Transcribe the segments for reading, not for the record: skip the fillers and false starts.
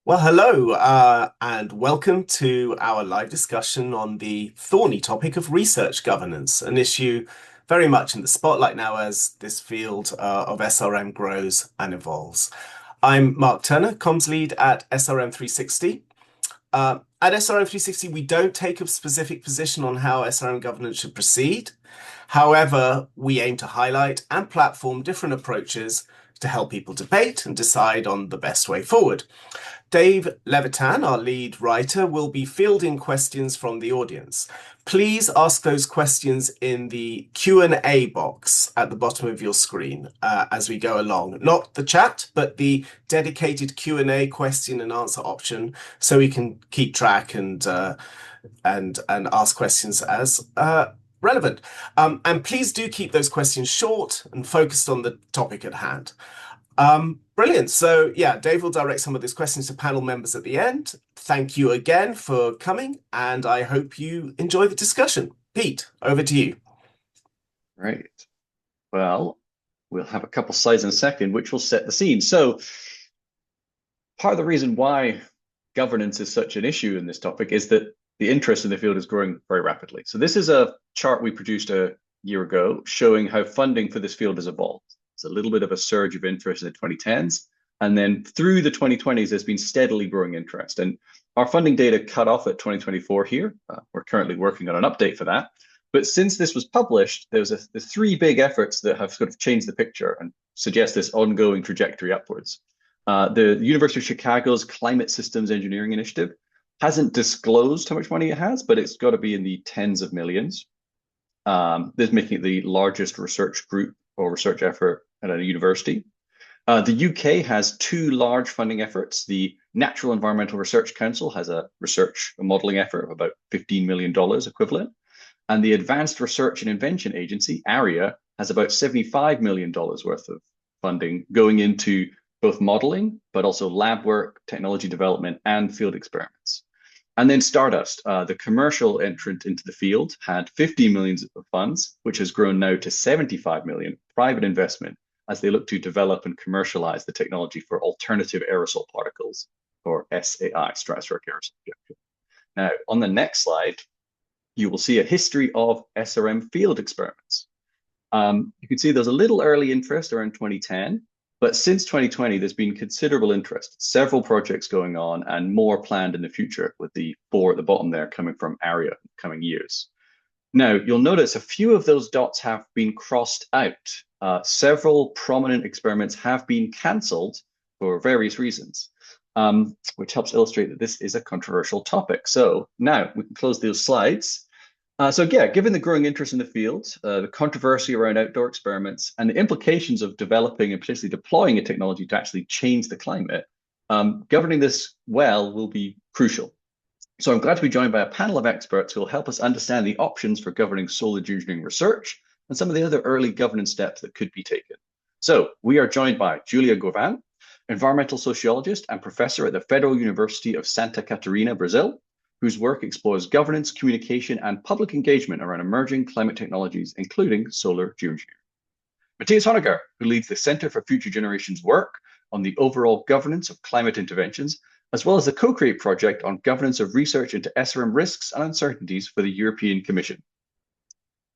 Well, hello, and welcome to our live discussion on the thorny topic of research governance, an issue very much in the spotlight now as this field of SRM grows and evolves. I'm Mark Turner, comms lead at SRM 360. At SRM 360, we don't take a specific position on how SRM governance should proceed. However, we aim to highlight and platform different approaches to help people debate and decide on the best way forward. Dave Levitan, our lead writer, will be fielding questions from the audience. Please ask those questions in the Q&A box at the bottom of your screen as we go along. Not the chat, but the dedicated Q&A question and answer option, so we can keep track and ask questions as relevant. And please do keep those questions short and focused on the topic at hand. Brilliant. So yeah, Dave will direct some of these questions to panel members at the end. Thank you again for coming, and I hope you enjoy the discussion. Pete, over to you. Right. Well, we'll have a couple slides in a second, which will set the scene. So part of the reason why governance is such an issue in this topic is that the interest in the field is growing very rapidly. So this is a chart we produced a year ago showing how funding for this field has evolved. It's a little bit of a surge of interest in the 2010s. And then through the 2020s, there's been steadily growing interest. And our funding data cut off at 2024 here. We're currently working on an update for that. But since this was published, there's three big efforts that have sort of changed the picture and suggest this ongoing trajectory upwards. The University of Chicago's Climate Systems Engineering Initiative hasn't disclosed how much money it has, but it's got to be in the tens of millions. This is making it the largest research group or research effort at a university. The UK has two large funding efforts. The Natural Environmental Research Council has a modeling effort of about $15 million equivalent. And the Advanced Research and Invention Agency, ARIA, has about $75 million worth of funding going into both modeling, but also lab work, technology development, and field experiments. And then Stardust, the commercial entrant into the field, had 50 million of funds, which has grown now to 75 million private investment as they look to develop and commercialize the technology for alternative aerosol particles, or SAI, stratospheric aerosol injection. Now, on the next slide, you will see a history of SRM field experiments. You can see there's a little early interest around 2010, but since 2020, there's been considerable interest, several projects going on and more planned in the future, with the four at the bottom there coming from ARIA in the coming years. Now, you'll notice a few of those dots have been crossed out. Several prominent experiments have been cancelled for various reasons, which helps illustrate that this is a controversial topic. So now we can close those slides. So yeah, given the growing interest in the field, the controversy around outdoor experiments, and the implications of developing and potentially deploying a technology to actually change the climate, governing this well will be crucial. So I'm glad to be joined by a panel of experts who will help us understand the options for governing solar geoengineering research and some of the other early governance steps that could be taken. So we are joined by Julia Guivant, environmental sociologist and professor at the Federal University of Santa Catarina, Brazil, whose work explores governance, communication, and public engagement around emerging climate technologies, including solar geoengineering. Matthias Honegger, who leads the Center for Future Generations work on the overall governance of climate interventions, as well as the Co-Create project on governance of research into SRM risks and uncertainties for the European Commission.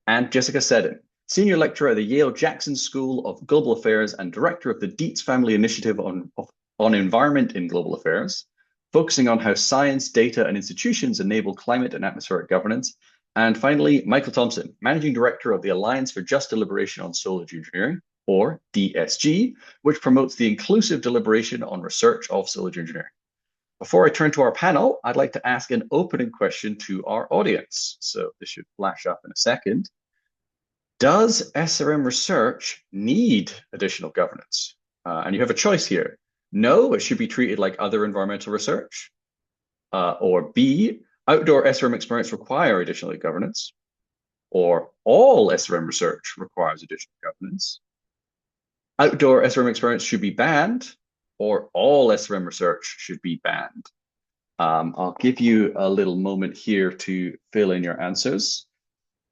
And Jessica Seddon, senior lecturer at the Yale Jackson School of Global Affairs and director of the Dietz Family Initiative on Environment in Global Affairs, focusing on how science, data, and institutions enable climate and atmospheric governance. And finally, Michael Thompson, Managing Director of the Alliance for Just Deliberation on Solar Geoengineering, or DSG, which promotes the inclusive deliberation on research of solar geoengineering. Before I turn to our panel, I'd like to ask an opening question to our audience. So this should flash up in a second. Does SRM research need additional governance? And you have a choice here. No, it should be treated like other environmental research. Or B, outdoor SRM experiments require additional governance. Or all SRM research requires additional governance. Outdoor SRM experiments should be banned, or all SRM research should be banned. I'll give you a little moment here to fill in your answers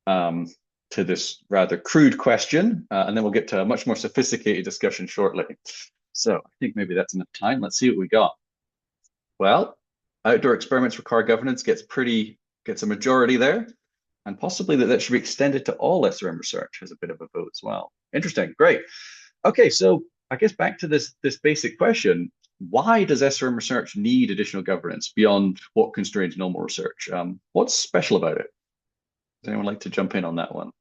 to this rather crude question, and then we'll get to a much more sophisticated discussion shortly. So I think maybe that's enough time. Let's see what we got. Well, outdoor experiments require governance gets a majority there, and possibly that should be extended to all SRM research as a bit of a vote as well. Interesting, great. Okay, so I guess back to this basic question: why does SRM research need additional governance beyond what constrains normal research? What's special about it? Does anyone like to jump in on that one?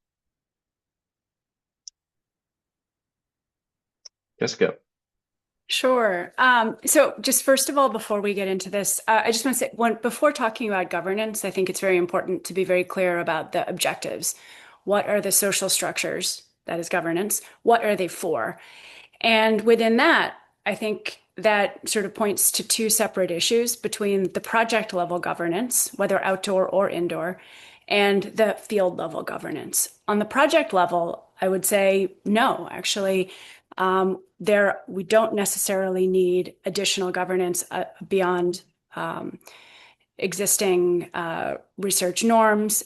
Jessica. Sure. So just first of all, before we get into this, I just want to say before talking about governance, I think it's very important to be very clear about the objectives. What are the social structures? That is governance. What are they for? And within that, I think that sort of points to two separate issues between the project level governance, whether outdoor or indoor, and the field level governance. On the project level, I would say no, actually. We don't necessarily need additional governance beyond existing research norms.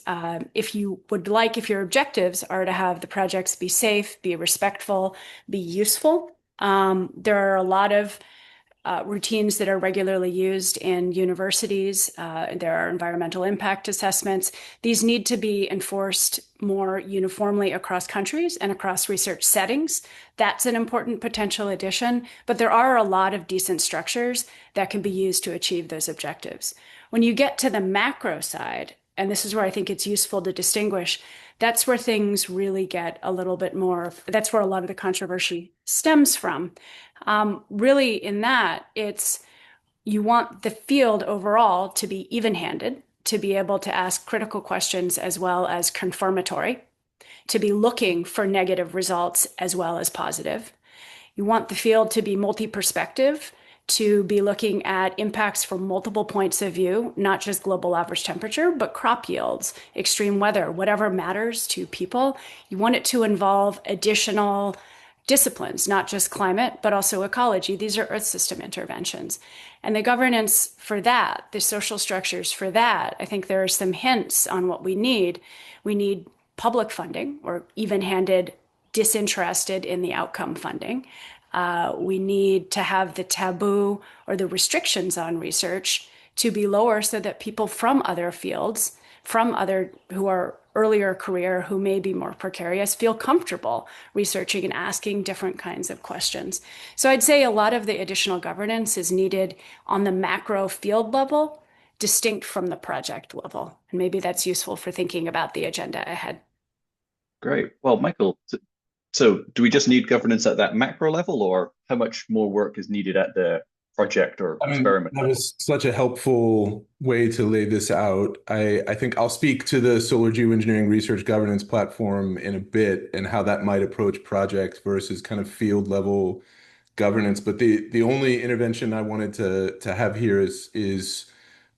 If your objectives are to have the projects be safe, be respectful, be useful, there are a lot of routines that are regularly used in universities. There are environmental impact assessments. These need to be enforced more uniformly across countries and across research settings. That's an important potential addition, but there are a lot of decent structures that can be used to achieve those objectives. When you get to the macro side, and this is where I think it's useful to distinguish, that's where things really get a little bit more, that's where a lot of the controversy stems from. Really, in that, you want the field overall to be even-handed, to be able to ask critical questions as well as confirmatory, to be looking for negative results as well as positive. You want the field to be multi-perspective, to be looking at impacts from multiple points of view, not just global average temperature, but crop yields, extreme weather, whatever matters to people. You want it to involve additional disciplines, not just climate, but also ecology. These are Earth system interventions. And the governance for that, the social structures for that, I think there are some hints on what we need. We need public funding, or even-handed, disinterested in the outcome funding. We need to have the taboo or the restrictions on research to be lower so that people from other fields, who are earlier career, who may be more precarious, feel comfortable researching and asking different kinds of questions. So I'd say a lot of the additional governance is needed on the macro field level, distinct from the project level. And maybe that's useful for thinking about the agenda ahead. Great. Well, Michael, so do we just need governance at that macro level, or how much more work is needed at the project or experiment that level? was such a helpful way to lay this out. I think I'll speak to the Solar Geoengineering Research Governance Platform in a bit and how that might approach projects versus kind of field level governance. But the only intervention I wanted to have here is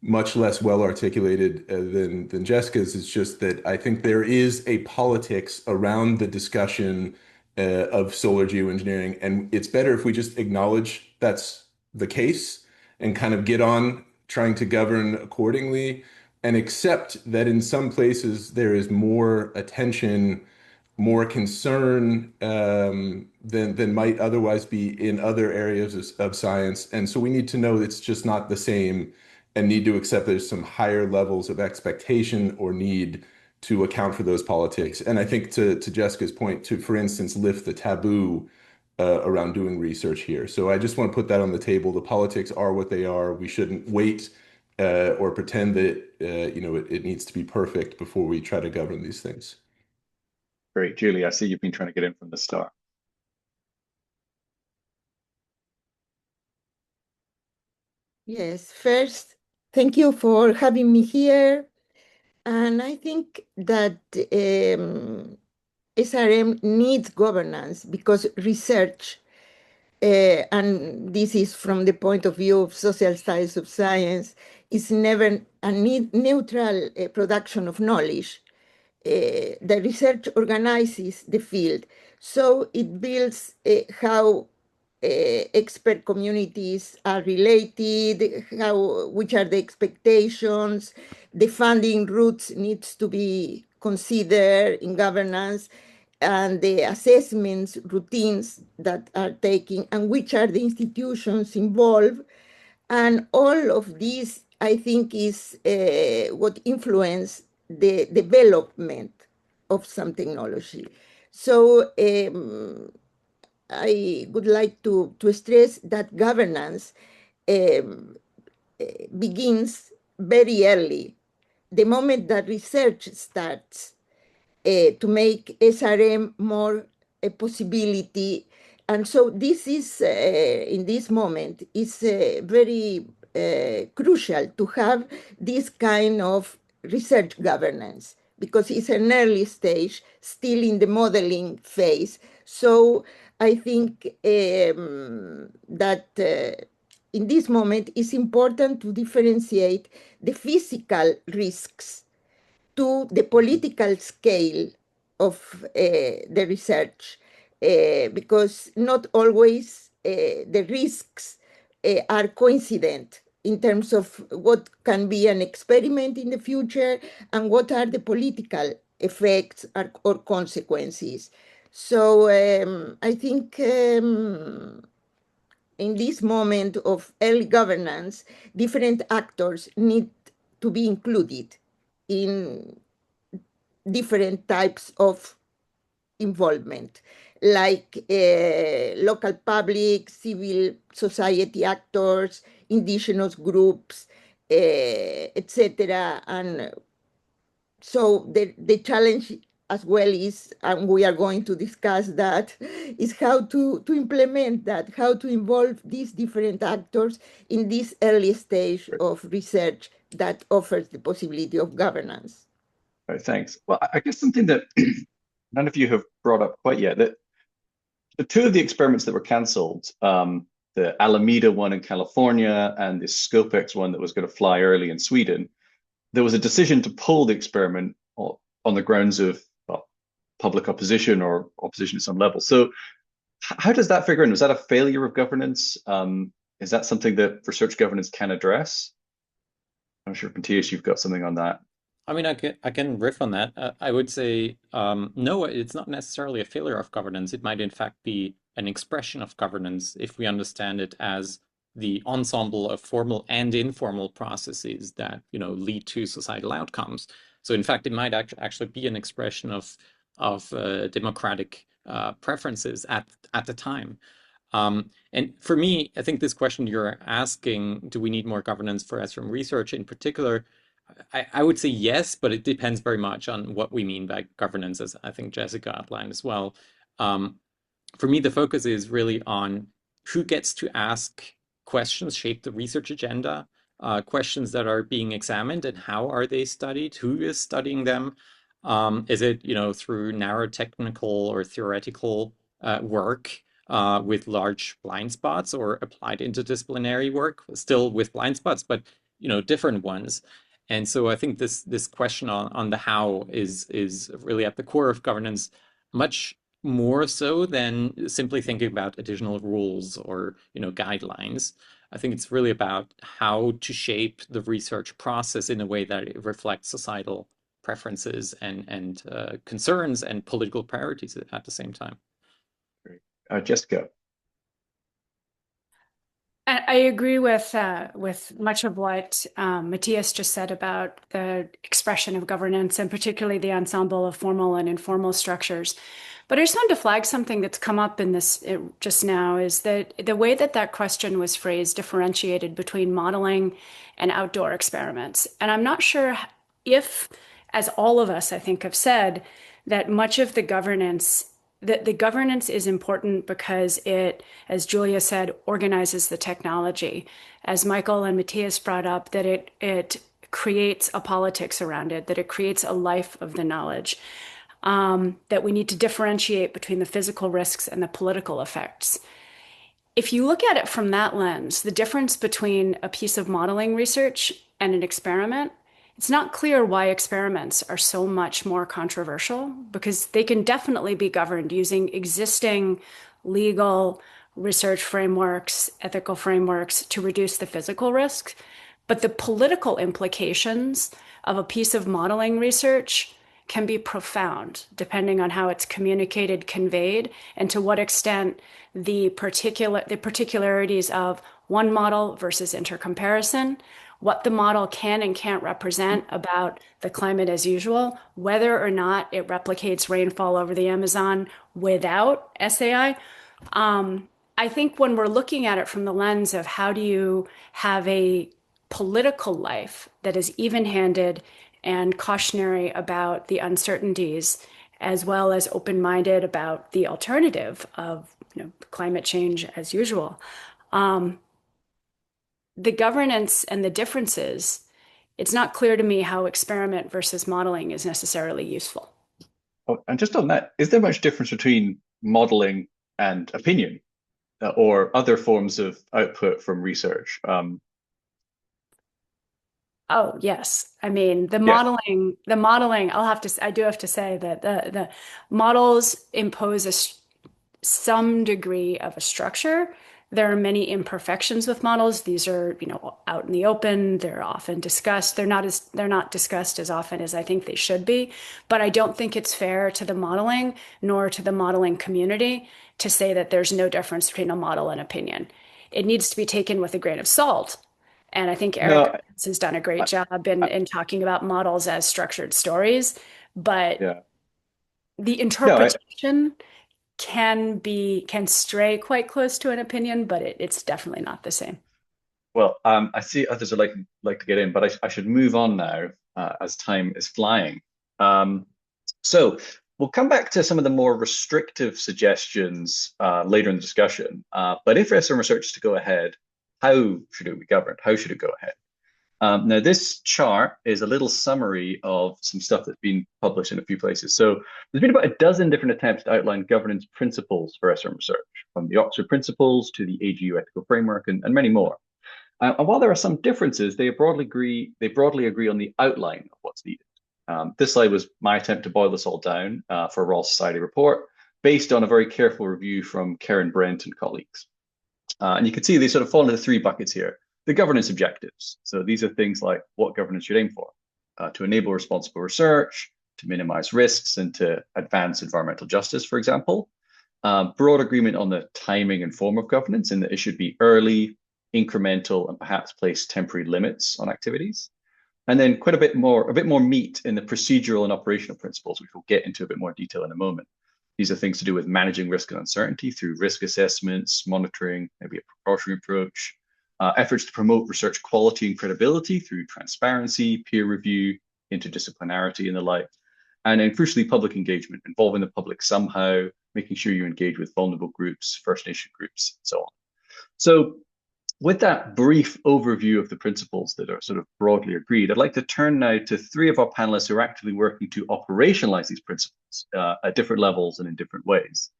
much less well articulated than Jessica's. It's just that I think there is a politics around the discussion of solar geoengineering, and it's better if we just acknowledge that's the case and kind of get on trying to govern accordingly and accept that in some places there is more attention, more concern than might otherwise be in other areas of science. And so we need to know it's just not the same and need to accept there's some higher levels of expectation or need to account for those politics. And I think to Jessica's point, to, for instance, lift the taboo around doing research here. So I just want to put that on the table. The politics are what they are. We shouldn't wait or pretend that it needs to be perfect before we try to govern these things. Great. Julie, I see you've been trying to get in from the start. Yes, first, thank you for having me here. And I think that SRM needs governance because research, and this is from the point of view of social studies of science, is never a neutral production of knowledge. The research organizes the field, so it builds how expert communities are related, which are the expectations, the funding routes needs to be considered in governance, and the assessments routines that are taken, and which are the institutions involved, And all of this, I think, is what influenced the development of some technology. So I would like to stress that governance um, begins very early. The moment that research starts to make SRM more a possibility. And so this is, in this moment, is very crucial to have this kind of research governance because it's an early stage, still in the modeling phase. So I think that in this moment it's important to differentiate the physical risks to the political scale of the research, because not always the risks are coincident in terms of what can be an experiment in the future and what are the political effects or consequences. So I think in this moment of early governance, different actors need to be included in different types of involvement, like local public, civil society actors, indigenous groups, etc. And so the challenge as well is, and we are going to discuss that, is how to implement that, how to involve these different actors in this early stage of research that offers the possibility of governance. All right, thanks. Well, I guess something that none of you have brought up quite yet, that the two of the experiments that were canceled, the Alameda one in California and the Scopex one that was going to fly early in Sweden, there was a decision to pull the experiment on the grounds of public opposition or opposition at some level. So how does that figure in? Was that a failure of governance? Is that something that research governance can address? I'm sure, Matthias, you've got something on that. I mean, I can riff on that. I would say, no, it's not necessarily a failure of governance. It might, in fact, be an expression of governance if we understand it as the ensemble of formal and informal processes that, lead to societal outcomes. So, in fact, it might actually be an expression of democratic preferences at the time. And for me, I think this question you're asking, do we need more governance for SRM research in particular? I would say yes, but it depends very much on what we mean by governance, as I think Jessica outlined as well. For me, the focus is really on who gets to ask questions, shape the research agenda, questions that are being examined and how are they studied, who is studying them. Is it, through narrow technical or theoretical work with large blind spots, or applied interdisciplinary work, still with blind spots, but different ones. And so I think this question on the how is really at the core of governance, much more so than simply thinking about additional rules or guidelines. I think it's really about how to shape the research process in a way that it reflects societal preferences and concerns and political priorities at the same time. Great. Jessica. I agree with much of what Matthias just said about the expression of governance, and particularly the ensemble of formal and informal structures. But I just wanted to flag something that's come up in this just now, is that the way that question was phrased differentiated between modeling and outdoor experiments. And I'm not sure if, as all of us, I think, have said, that much of the governance is important because it, as Julia said, organizes the technology. As Michael and Matthias brought up, that it creates a politics around it, that it creates a life of the knowledge, that we need to differentiate between the physical risks and the political effects. If you look at it from that lens, the difference between a piece of modeling research and an experiment, it's not clear why experiments are so much more controversial, because they can definitely be governed using existing legal research frameworks, ethical frameworks to reduce the physical risk. But the political implications of a piece of modeling research can be profound depending on how it's communicated, conveyed, and to what extent the particularities of one model versus intercomparison, what the model can and can't represent about the climate as usual, whether or not it replicates rainfall over the Amazon without SAI. I think when we're looking at it from the lens of how do you have a political life that is even-handed and cautionary about the uncertainties, as well as open-minded about the alternative of climate change as usual, the governance and the differences, it's not clear to me how experiment versus modeling is necessarily useful. Oh, and just on that, is there much difference between modeling and opinion or other forms of output from research? Oh, yes. I mean, the Yeah. modeling, I do have to say that the models impose some degree of a structure. There are many imperfections with models. These are, out in the open. They're often discussed. They're not discussed as often as I think they should be. But I don't think it's fair to the modeling nor to the modeling community to say that there's no difference between a model and opinion. It needs to be taken with a grain of salt. And I think Eric No, has done a great job I, in talking about models as structured stories, but yeah. the No, interpretation can stray quite close to an opinion, but it's definitely not the same. well, I see others would like to get in, but I should move on now as time is flying. So we'll come back to some of the more restrictive suggestions later in the discussion. But if SRM research is to go ahead, how should it be governed? How should it go ahead? Now, this chart is a little summary of some stuff that's been published in a few places. So there's been about a dozen different attempts to outline governance principles for SRM research, from the Oxford Principles to the AGU Ethical Framework and many more. And while there are some differences, they broadly agree on the outline of what's needed. This slide was my attempt to boil this all down for a Royal Society report based on a very careful review from Karen Brent and colleagues. And you can see they sort of fall into three buckets here. The governance objectives. So these are things like what governance should aim for, to enable responsible research, to minimize risks, and to advance environmental justice, for example. Broad agreement on the timing and form of governance, in that it should be early, incremental, and perhaps place temporary limits on activities. And then quite a bit more meat in the procedural and operational principles, which we'll get into a bit more detail in a moment. These are things to do with managing risk and uncertainty through risk assessments, monitoring, maybe a precautionary approach, efforts to promote research quality and credibility through transparency, peer review, interdisciplinarity, and the like. And then crucially, public engagement, involving the public somehow, making sure you engage with vulnerable groups, First Nation groups, and so on. So with that brief overview of the principles that are sort of broadly agreed, I'd like to turn now to three of our panelists who are actively working to operationalize these principles at different levels and in different ways.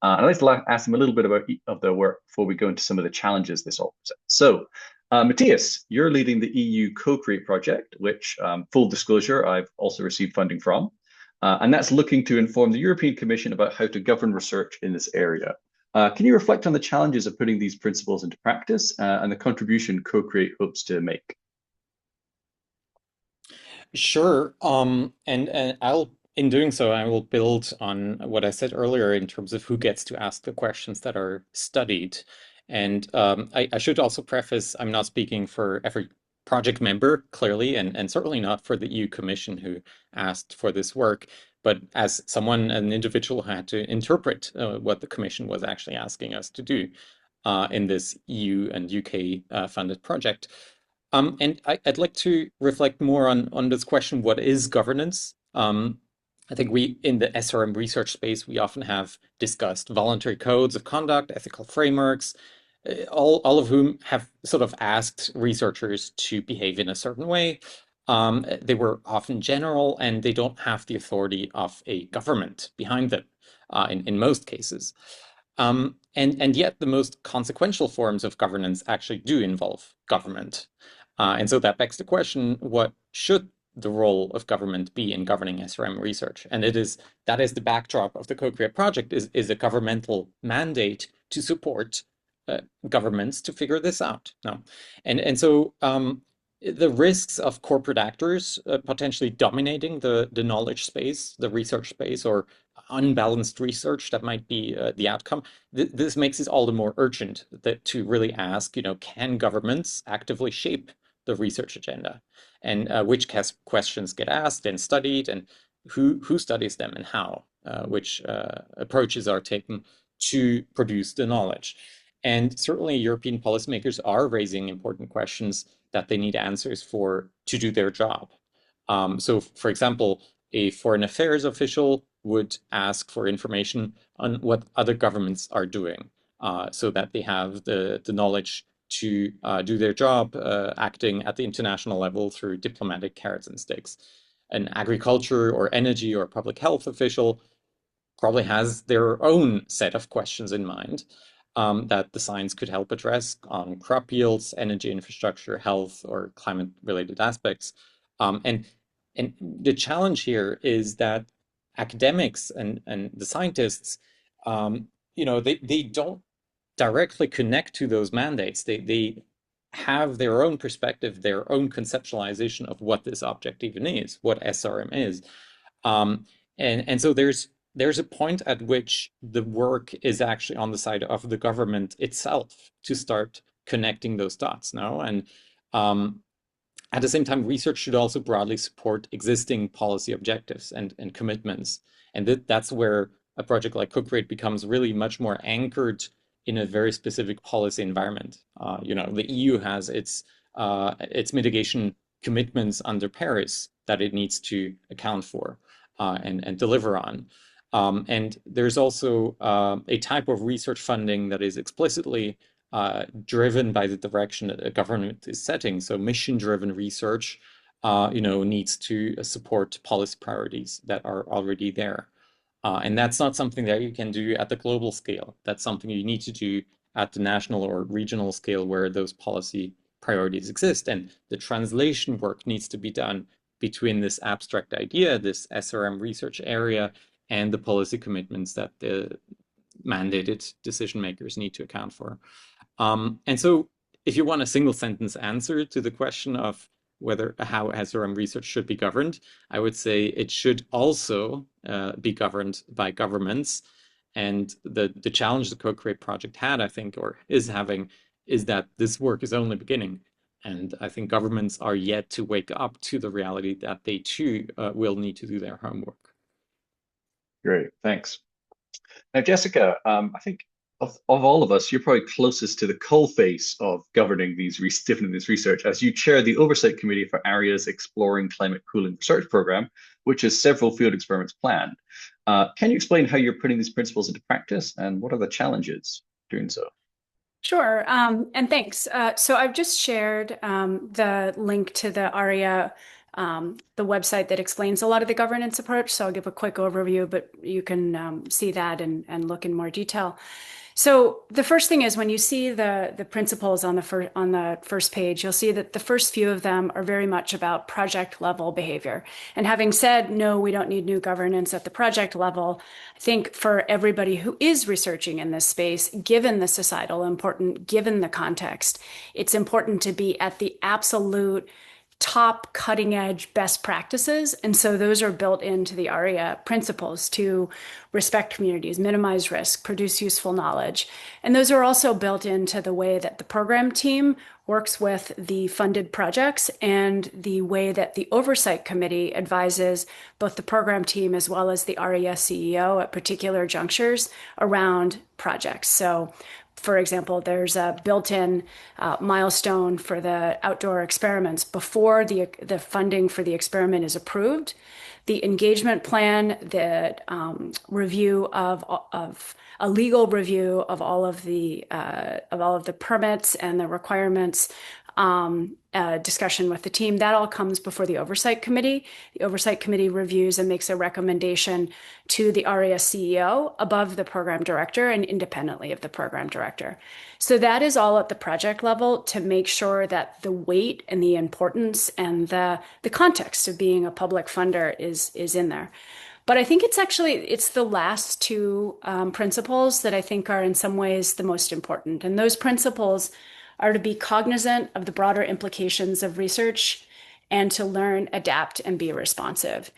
I'd like to ask them a little bit about of their work before we go into some of the challenges this all presents. So, Matthias, you're leading the EU Co-Create project, which, full disclosure, I've also received funding from. And that's looking to inform the European Commission about how to govern research in this area. Can you reflect on the challenges of putting these principles into practice and the contribution Co-Create hopes to make? Sure. And in doing so, I will build on what I said earlier in terms of who gets to ask the questions that are studied. And I should also preface, I'm not speaking for every project member, clearly, and certainly not for the EU Commission who asked for this work, but as an individual who had to interpret what the Commission was actually asking us to do in this EU and UK funded project. And I'd like to reflect more on this question, what is governance? I think in the SRM research space, we often have discussed voluntary codes of conduct, ethical frameworks, all of whom have sort of asked researchers to behave in a certain way. They were often general, and they don't have the authority of a government behind them in most cases. And yet the most consequential forms of governance actually do involve government. And so that begs the question, what should the role of government be in governing SRM research? And that is the backdrop of the Co-Create project, is a governmental mandate to support governments to figure this out. No. And so the risks of corporate actors potentially dominating the knowledge space, the research space, or unbalanced research that might be the outcome. This makes it all the more urgent to really ask, can governments actively shape the research agenda, and which questions get asked and studied, and who studies them and how, which approaches are taken to produce the knowledge. And certainly European policymakers are raising important questions that they need answers for to do their job. So, for example, a foreign affairs official would ask for information on what other governments are doing, so that they have the knowledge to do their job, acting at the international level through diplomatic carrots and sticks. An agriculture or energy or public health official probably has their own set of questions in mind, that the science could help address on crop yields, energy infrastructure, health, or climate-related aspects. And the challenge here is that academics and the scientists, they don't directly connect to those mandates. They have their own perspective, their own conceptualization of what this object even is, what SRM is. And so there's a point at which the work is actually on the side of the government itself to start connecting those dots now. And at the same time, research should also broadly support existing policy objectives and commitments. And that's where a project like Cooperate becomes really much more anchored in a very specific policy environment. The EU has its mitigation commitments under Paris that it needs to account for and deliver on. And there's also a type of research funding that is explicitly driven by the direction that a government is setting. So mission-driven research, needs to support policy priorities that are already there. And that's not something that you can do at the global scale. That's something you need to do at the national or regional scale where those policy priorities exist. And the translation work needs to be done between this abstract idea, this SRM research area, and the policy commitments that the mandated decision makers need to account for. And so if you want a single sentence answer to the question of how SRM research should be governed, I would say it should also be governed by governments. And the challenge the Co-Create project had, I think, or is having, is that this work is only beginning. And I think governments are yet to wake up to the reality that they too will need to do their homework. Great, thanks. Now, Jessica, I think of all of us, you're probably closest to the coalface of governing this research, as you chair the Oversight Committee for ARIA's Exploring Climate Cooling Research Program, which has several field experiments planned. Can you explain how you're putting these principles into practice, and what are the challenges doing so? Sure, and thanks. So I've just shared the link to the ARIA, the website that explains a lot of the governance approach. So I'll give a quick overview, but you can see that and look in more detail. So the first thing is when you see the principles on the first page, you'll see that the first few of them are very much about project level behavior. And having said, no, we don't need new governance at the project level, I think for everybody who is researching in this space, given the societal importance, given the context, it's important to be at the absolute top cutting edge best practices. And so those are built into the ARIA principles to respect communities, minimize risk, produce useful knowledge. And those are also built into the way that the program team works with the funded projects and the way that the oversight committee advises both the program team as well as the ARIA CEO at particular junctures around projects. So for example, there's a built-in milestone for the outdoor experiments before the funding for the experiment is approved. The engagement plan, the review of a legal review of all of the permits and the requirements, discussion with the team, that all comes before the oversight committee. The oversight committee reviews and makes a recommendation to the ARIA CEO above the program director and independently of the program director. So that is all at the project level to make sure that the weight and the importance and the context of being a public funder is in there. But I think it's the last two principles that I think are in some ways the most important. And those principles are to be cognizant of the broader implications of research and to learn, adapt, and be responsive.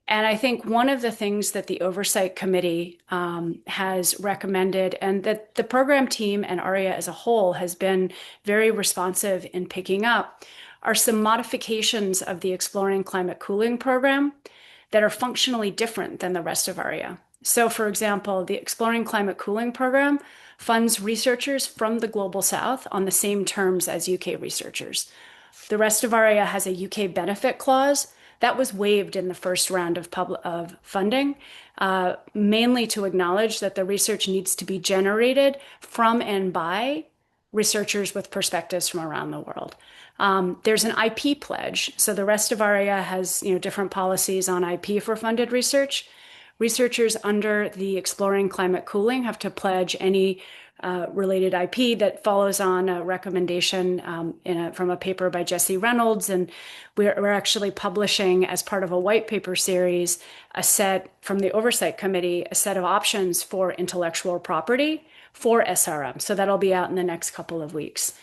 And I think one of the things that the Oversight Committee has recommended, and that the program team and ARIA as a whole has been very responsive in picking up, are some modifications of the Exploring Climate Cooling program that are functionally different than the rest of ARIA. So, for example, the Exploring Climate Cooling program funds researchers from the Global South on the same terms as UK researchers. The rest of ARIA has a UK benefit clause that was waived in the first round of funding, mainly to acknowledge that the research needs to be generated from and by researchers with perspectives from around the world. There's an IP pledge. So the rest of ARIA has different policies on IP for funded research. Researchers under the Exploring Climate Cooling have to pledge any related IP that follows on a recommendation from a paper by Jesse Reynolds. And we're actually publishing, as part of a white paper series, a set from the Oversight Committee, a set of options for intellectual property for SRM. So that'll be out in the next couple of weeks.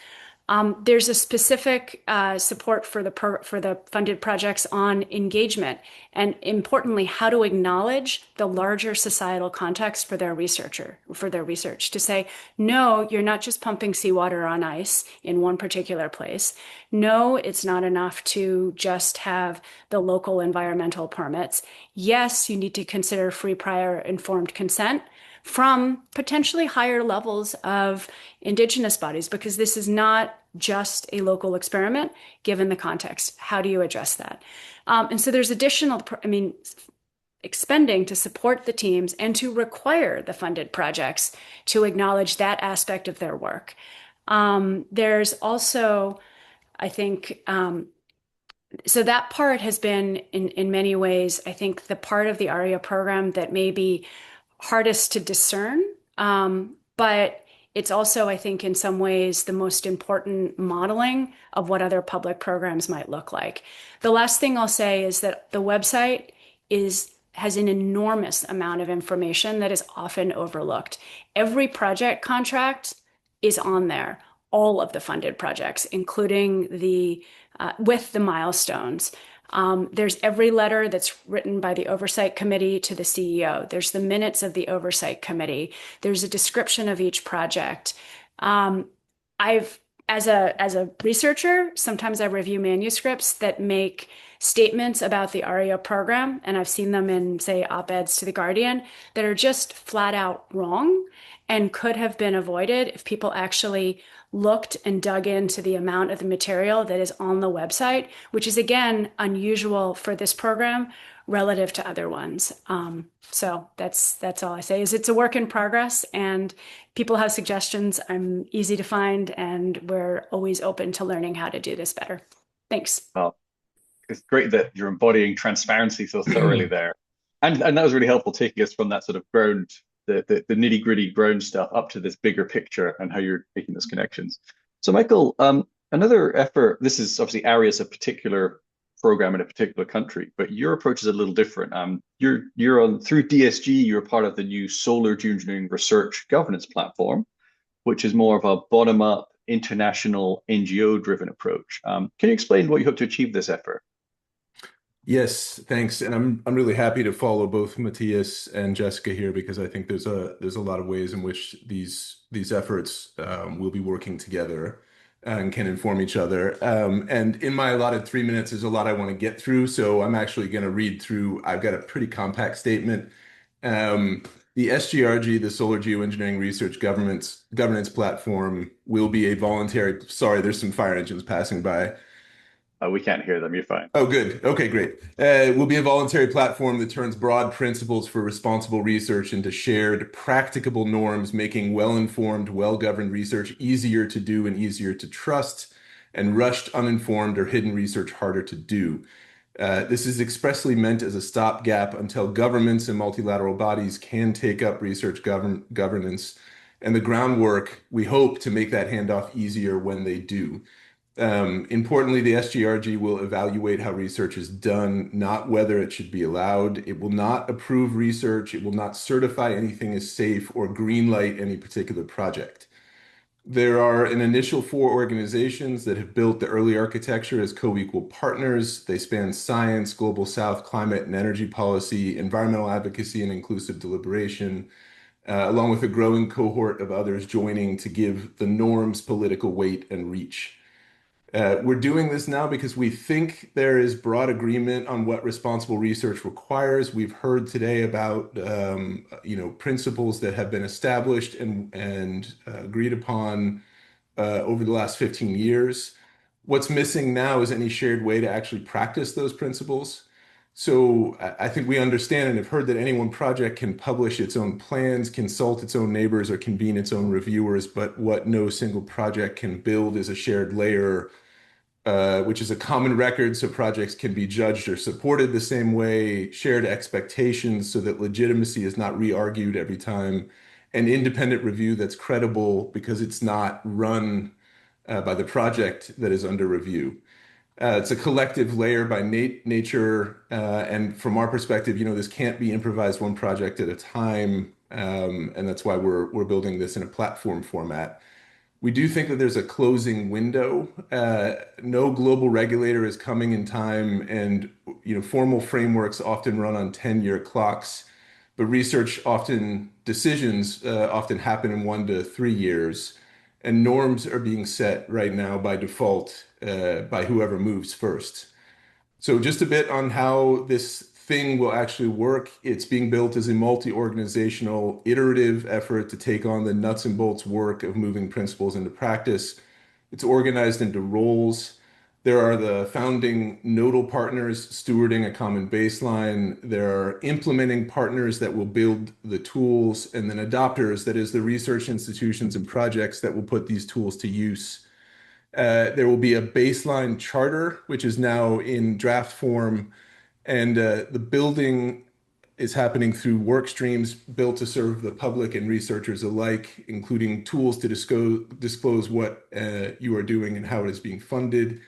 There's a specific support for the funded projects on engagement, and importantly, how to acknowledge the larger societal context for their research. To say, no, you're not just pumping seawater on ice in one particular place. No, it's not enough to just have the local environmental permits. Yes, you need to consider free, prior, informed consent from potentially higher levels of indigenous bodies, because this is not just a local experiment, given the context. How do you address that? And so there's additional, expending to support the teams and to require the funded projects to acknowledge that aspect of their work. There's also, I think, so that part has been, in many ways, I think, the part of the ARIA program that may be hardest to discern, but it's also, I think, in some ways, the most important modeling of what other public programs might look like. The last thing I'll say is that the website has an enormous amount of information that is often overlooked. Every project contract is on there, all of the funded projects, including with the milestones. There's every letter that's written by the Oversight Committee to the CEO. There's the minutes of the Oversight Committee. There's a description of each project. As a researcher, sometimes I review manuscripts that make statements about the ARIA program, and I've seen them in, say, op-eds to The Guardian, that are just flat out wrong and could have been avoided if people actually looked and dug into the amount of the material that is on the website, which is, again, unusual for this program relative to other ones. So that's all I say, is it's a work in progress, and people have suggestions. I'm easy to find, and we're always open to learning how to do this better. Thanks. Well, it's great that you're embodying transparency so thoroughly there. And that was really helpful, taking us from that sort of ground, the nitty gritty ground stuff, up to this bigger picture and how you're making those connections. So Michael, another effort, this is obviously ARIA's a particular program in a particular country, but your approach is a little different. You're on, through DSG, you're part of the new Solar Geoengineering Research Governance Platform, which is more of a bottom-up, international, NGO-driven approach. Can you explain what you hope to achieve this effort? Yes, thanks. And I'm really happy to follow both Matthias and Jessica here, because I think there's a lot of ways in which these efforts will be working together and can inform each other. And in my allotted 3 minutes, there's a lot I want to get through, so I'm actually going to read through. I've got a pretty compact statement. The SGRG, the Solar Geoengineering Research Governance Platform, will be a voluntary. Sorry, there's some fire engines passing by. We can't hear them. You're fine. Oh, good. Okay, great. Will be a voluntary platform that turns broad principles for responsible research into shared, practicable norms, making well-informed, well-governed research easier to do and easier to trust, and rushed, uninformed, or hidden research harder to do. This is expressly meant as a stopgap until governments and multilateral bodies can take up research governance, and the groundwork, we hope, to make that handoff easier when they do. Importantly, the SGRG will evaluate how research is done, not whether it should be allowed. It will not approve research. It will not certify anything as safe or greenlight any particular project. There are an initial 4 organizations that have built the early architecture as co-equal partners. They span science, global south, climate and energy policy, environmental advocacy, and inclusive deliberation, along with a growing cohort of others joining to give the norms political weight and reach. We're doing this now because we think there is broad agreement on what responsible research requires. We've heard today about principles that have been established and agreed upon over the last 15 years. What's missing now is any shared way to actually practice those principles. So I think we understand and have heard that any one project can publish its own plans, consult its own neighbors, or convene its own reviewers, but what no single project can build is a shared layer, which is a common record so projects can be judged or supported the same way, shared expectations so that legitimacy is not re-argued every time, an independent review that's credible because it's not run by the project that is under review. It's a collective layer by nature, and from our perspective, this can't be improvised one project at a time, and that's why we're building this in a platform format. We do think that there's a closing window. No global regulator is coming in time, and formal frameworks often run on 10-year clocks, but research decisions often happen in 1 to 3 years, and norms are being set right now by default by whoever moves first. So just a bit on how this thing will actually work. It's being built as a multi-organizational iterative effort to take on the nuts and bolts work of moving principles into practice. It's organized into roles. There are the founding nodal partners stewarding a common baseline. There are implementing partners that will build the tools, and then adopters, that is the research institutions and projects that will put these tools to use. There will be a baseline charter, which is now in draft form, and the building is happening through work streams built to serve the public and researchers alike, including tools to disclose what you are doing and how it is being funded.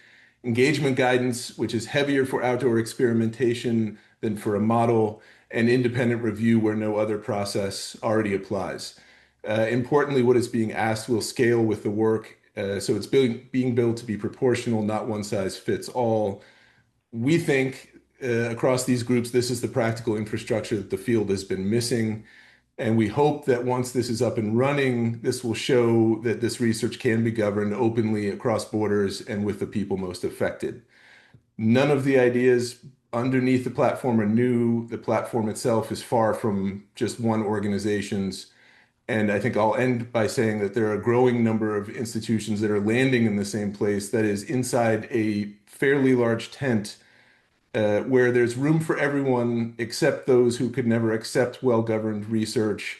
Engagement guidance, which is heavier for outdoor experimentation than for a model, and independent review where no other process already applies. Importantly, what is being asked will scale with the work, so it's being built to be proportional, not one size fits all. We think across these groups, this is the practical infrastructure that the field has been missing. And we hope that once this is up and running, this will show that this research can be governed openly across borders and with the people most affected. None of the ideas underneath the platform are new. The platform itself is far from just one organization's. And I think I'll end by saying that there are a growing number of institutions that are landing in the same place, that is inside a fairly large tent where there's room for everyone except those who could never accept well-governed research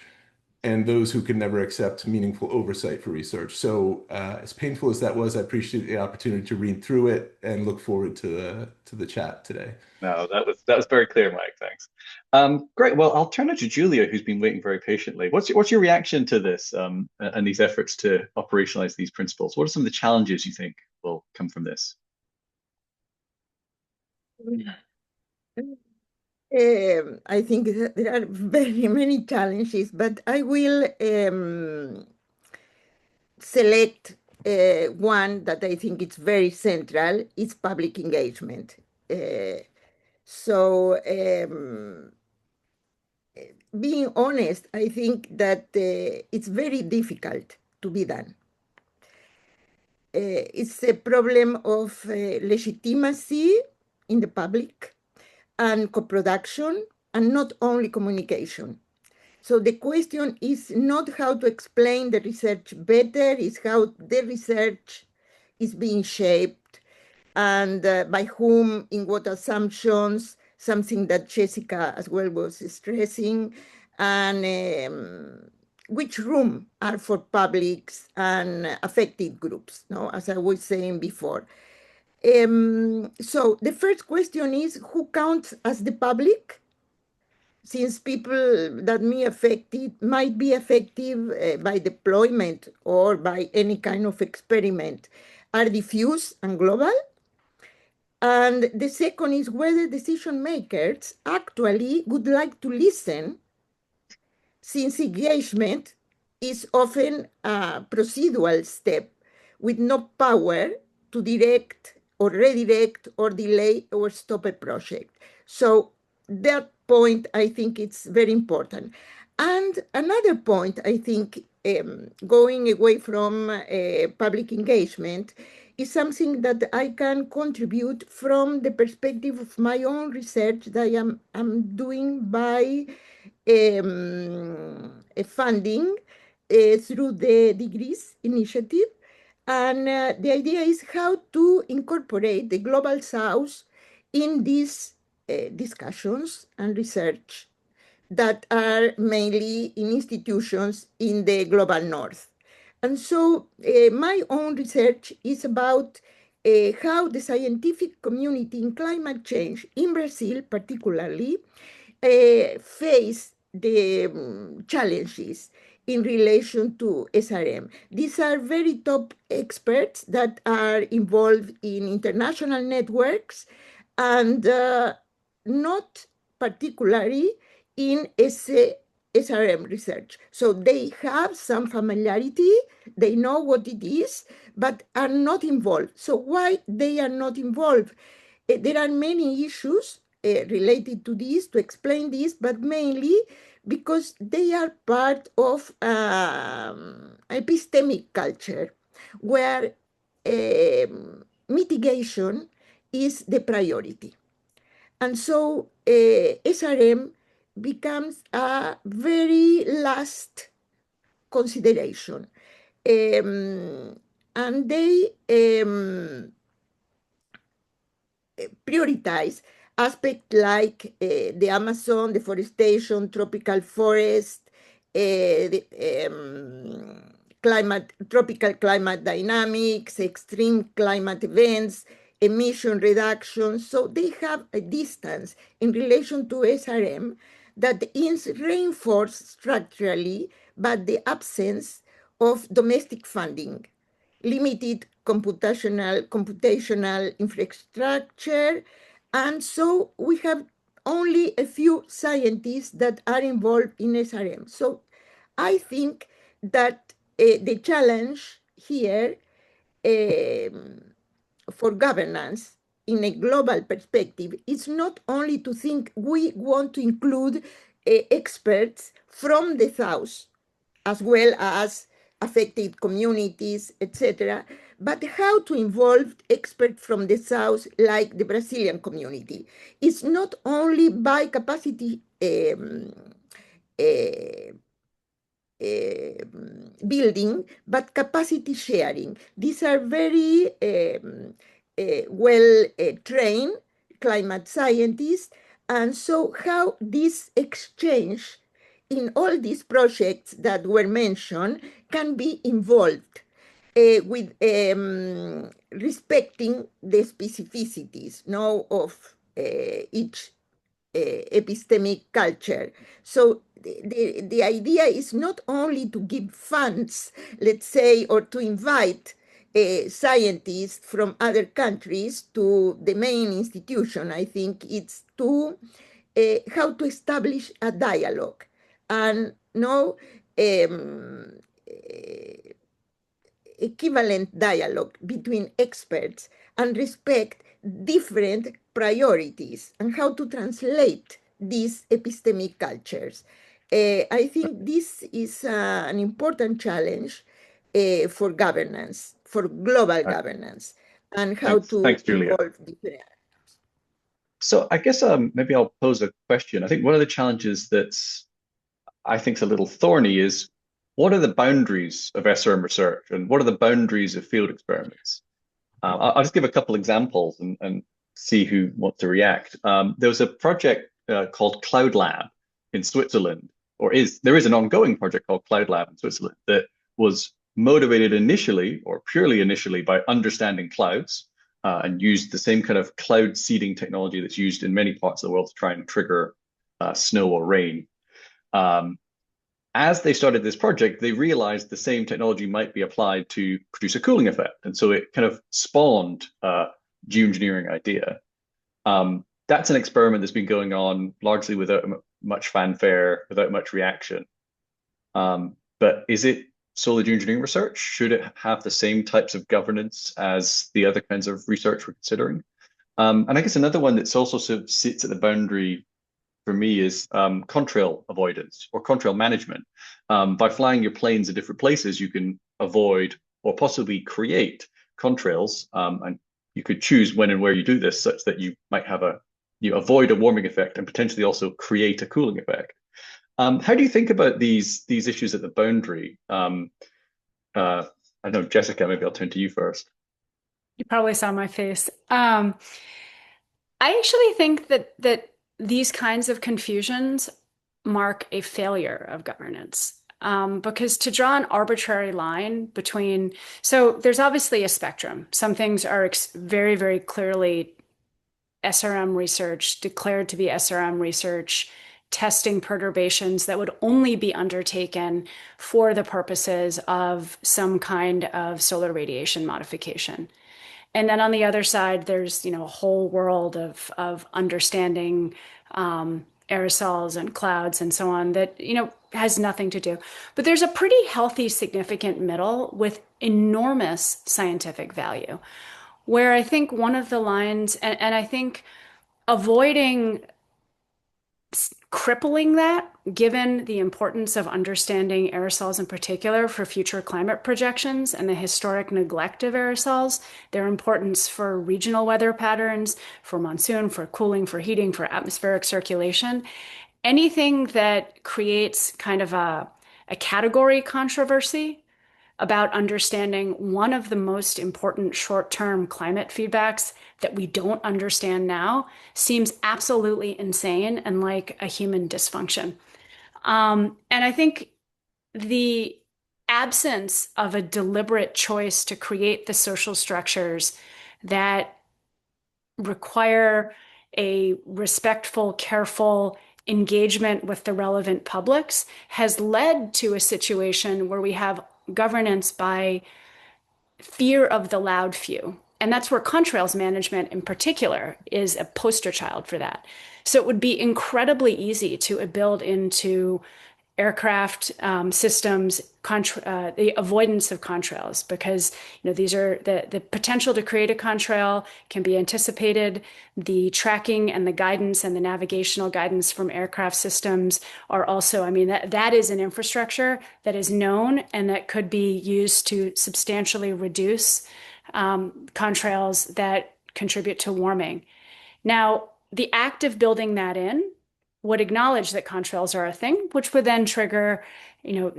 and those who could never accept meaningful oversight for research. So as painful as that was, I appreciate the opportunity to read through it and look forward to the chat today. No, that was very clear, Mike. Thanks. Great. Well, I'll turn it to Julia, who's been waiting very patiently. What's your reaction to this and these efforts to operationalize these principles? What are some of the challenges you think will come from this? I think there are very many challenges, but I will select one that I think is very central. It's public engagement. Being honest, I think that it's very difficult to be done. It's a problem of legitimacy in the public and co-production, and not only communication. So the question is not how to explain the research better, it's how the research is being shaped, and by whom, in what assumptions, something that Jessica as well was stressing, and which room are for publics and affected groups, no? As I was saying before. So the first question is, who counts as the public? Since people that might be affected by deployment or by any kind of experiment are diffuse and global. And the second is whether decision makers actually would like to listen, since engagement is often a procedural step with no power to direct or redirect or delay or stop a project. So that point, I think it's very important. And another point, I think, going away from public engagement is something that I can contribute from the perspective of my own research that I'm doing by funding through the Degrees Initiative. And the idea is how to incorporate the Global South in these discussions and research that are mainly in institutions in the global north. And so my own research is about how the scientific community in climate change, in Brazil particularly, face the challenges in relation to SRM. These are very top experts that are involved in international networks and not particularly in SRM research. So they have some familiarity, they know what it is, but are not involved. So why they are not involved? There are many issues related to this, to explain this, but mainly because they are part of epistemic culture where mitigation is the priority. And so SRM becomes a very last consideration. And they prioritize aspects like the Amazon, deforestation, tropical forest, tropical climate dynamics, extreme climate events, emission reduction. So they have a distance in relation to SRM that is reinforced structurally by the absence of domestic funding, limited computational infrastructure. And so we have only a few scientists that are involved in SRM. So I think that the challenge here for governance in a global perspective is not only to think we want to include experts from the South as well as affected communities, etc., but how to involve experts from the South, like the Brazilian community. It's not only by capacity building, but capacity sharing. These are very well trained climate scientists. And so how this exchange in all these projects that were mentioned can be involved with respecting the specificities of each epistemic culture. So the idea is not only to give funds, let's say, or to invite scientists from other countries to the main institution. I think it's to how to establish a dialogue and equivalent dialogue between experts and respect different priorities and how to translate these epistemic cultures. I think this is an important challenge for governance, for global governance, and how to Thanks, Julia. involve different. So I guess maybe I'll pose a question. I think one of the challenges that's I think is a little thorny is what are the boundaries of SRM research and what are the boundaries of field experiments? I'll just give a couple examples and see who wants to react. There was a project called Cloud Lab in Switzerland, there is an ongoing project called Cloud Lab in Switzerland that was motivated initially or purely initially by understanding clouds and used the same kind of cloud seeding technology that's used in many parts of the world to try and trigger snow or rain. As they started this project, they realized the same technology might be applied to produce a cooling effect. And so it kind of spawned a geoengineering idea. That's an experiment that's been going on largely without much fanfare, without much reaction. but is it solar geoengineering research? Should it have the same types of governance as the other kinds of research we're considering? And I guess another one that's also sort of sits at the boundary for me is contrail avoidance or contrail management. By flying your planes in different places, you can avoid or possibly create contrails, and you could choose when and where you do this, such that you might have you avoid a warming effect and potentially also create a cooling effect. How do you think about these issues at the boundary? I know, Jessica, maybe I'll turn to you first. You probably saw my face. I actually think that these kinds of confusions mark a failure of governance. Because to draw an arbitrary line between, so there's obviously a spectrum. Some things are very, very clearly SRM research, declared to be SRM research, testing perturbations that would only be undertaken for the purposes of some kind of solar radiation modification. And then on the other side, there's, a whole world of understanding aerosols and clouds and so on that, has nothing to do. But there's a pretty healthy, significant middle with enormous scientific value, where I think one of the lines, and I think avoiding crippling that, given the importance of understanding aerosols in particular for future climate projections and the historic neglect of aerosols, their importance for regional weather patterns, for monsoon, for cooling, for heating, for atmospheric circulation, anything that creates kind of a category controversy about understanding one of the most important short-term climate feedbacks that we don't understand now seems absolutely insane and like a human dysfunction. And I think the absence of a deliberate choice to create the social structures that require a respectful, careful engagement with the relevant publics has led to a situation where we have governance by fear of the loud few. And that's where contrails management in particular is a poster child for that. So it would be incredibly easy to build into aircraft systems the avoidance of contrails, because these are the potential to create a contrail can be anticipated. The tracking and the guidance and the navigational guidance from aircraft systems are also, that is an infrastructure that is known and that could be used to substantially reduce contrails that contribute to warming. Now, the act of building that in would acknowledge that contrails are a thing, which would then trigger,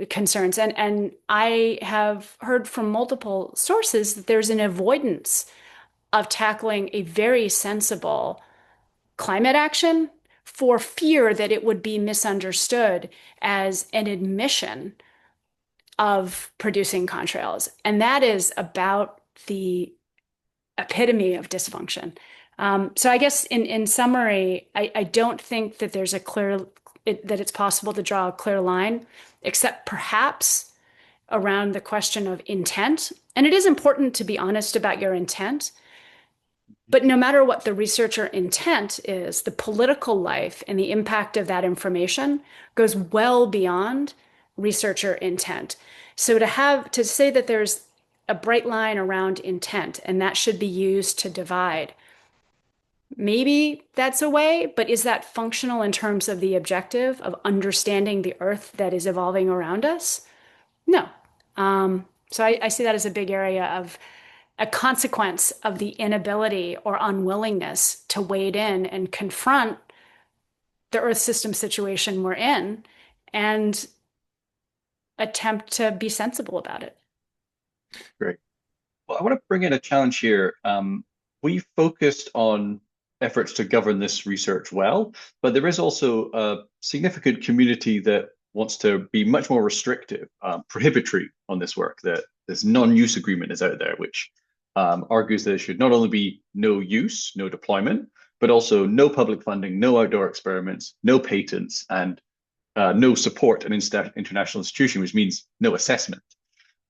concerns. And I have heard from multiple sources that there's an avoidance of tackling a very sensible climate action for fear that it would be misunderstood as an admission of producing contrails. And that is about the epitome of dysfunction. So I guess in summary, I don't think that there's that it's possible to draw a clear line, except perhaps around the question of intent. And it is important to be honest about your intent. But no matter what the researcher intent is, the political life and the impact of that information goes well beyond researcher intent. So to say that there's a bright line around intent and that should be used to divide, maybe that's a way, but is that functional in terms of the objective of understanding the Earth that is evolving around us? No. So I see that as a big area of a consequence of the inability or unwillingness to wade in and confront the Earth system situation we're in and attempt to be sensible about it. Great. Well, I want to bring in a challenge here. We focused on efforts to govern this research well, but there is also a significant community that wants to be much more restrictive, prohibitory on this work. That this non-use agreement is out there, which argues that there should not only be no use, no deployment, but also no public funding, no outdoor experiments, no patents, and no support an international institution, which means no assessment.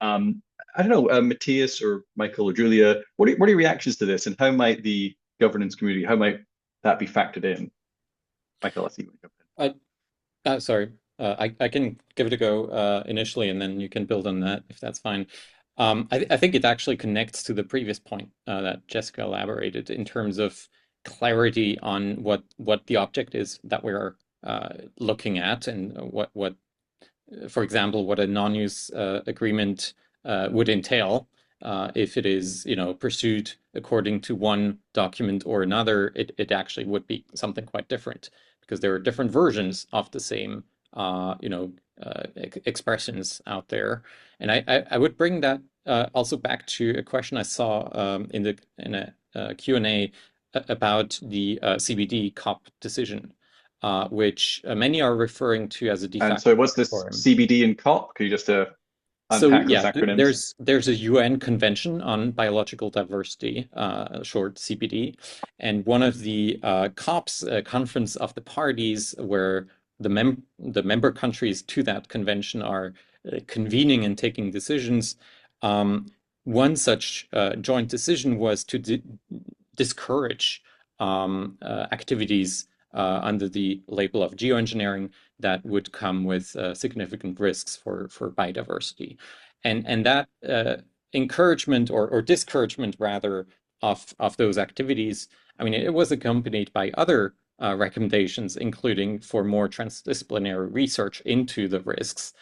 I don't know, Matthias or Michael or Julia, what are your reactions to this, and how might the governance community, how might that be factored in? Michael, I see you jump in. Sorry. I can give it a go initially, and then you can build on that if that's fine. I think it actually connects to the previous point that Jessica elaborated in terms of clarity on what the object is that we're looking at, and what for example, what a non-use agreement would entail if it is, pursued according to one document or another. It actually would be something quite different because there are different versions of the same, expressions out there. And I would bring that also back to a question I saw in a Q&A about the CBD COP decision, which many are referring to as a de And facto so what's this moratorium. CBD and COP? Could you just So unpack those yeah, acronyms? there's a UN Convention on Biological Diversity, short CBD, and one of the COPs, Conference of the Parties, where the member countries to that convention are convening and taking decisions. One such joint decision was to discourage activities under the label of geoengineering that would come with significant risks for biodiversity. And that encouragement or discouragement rather of those activities, I mean, it was accompanied by other recommendations, including for more transdisciplinary research into the risks,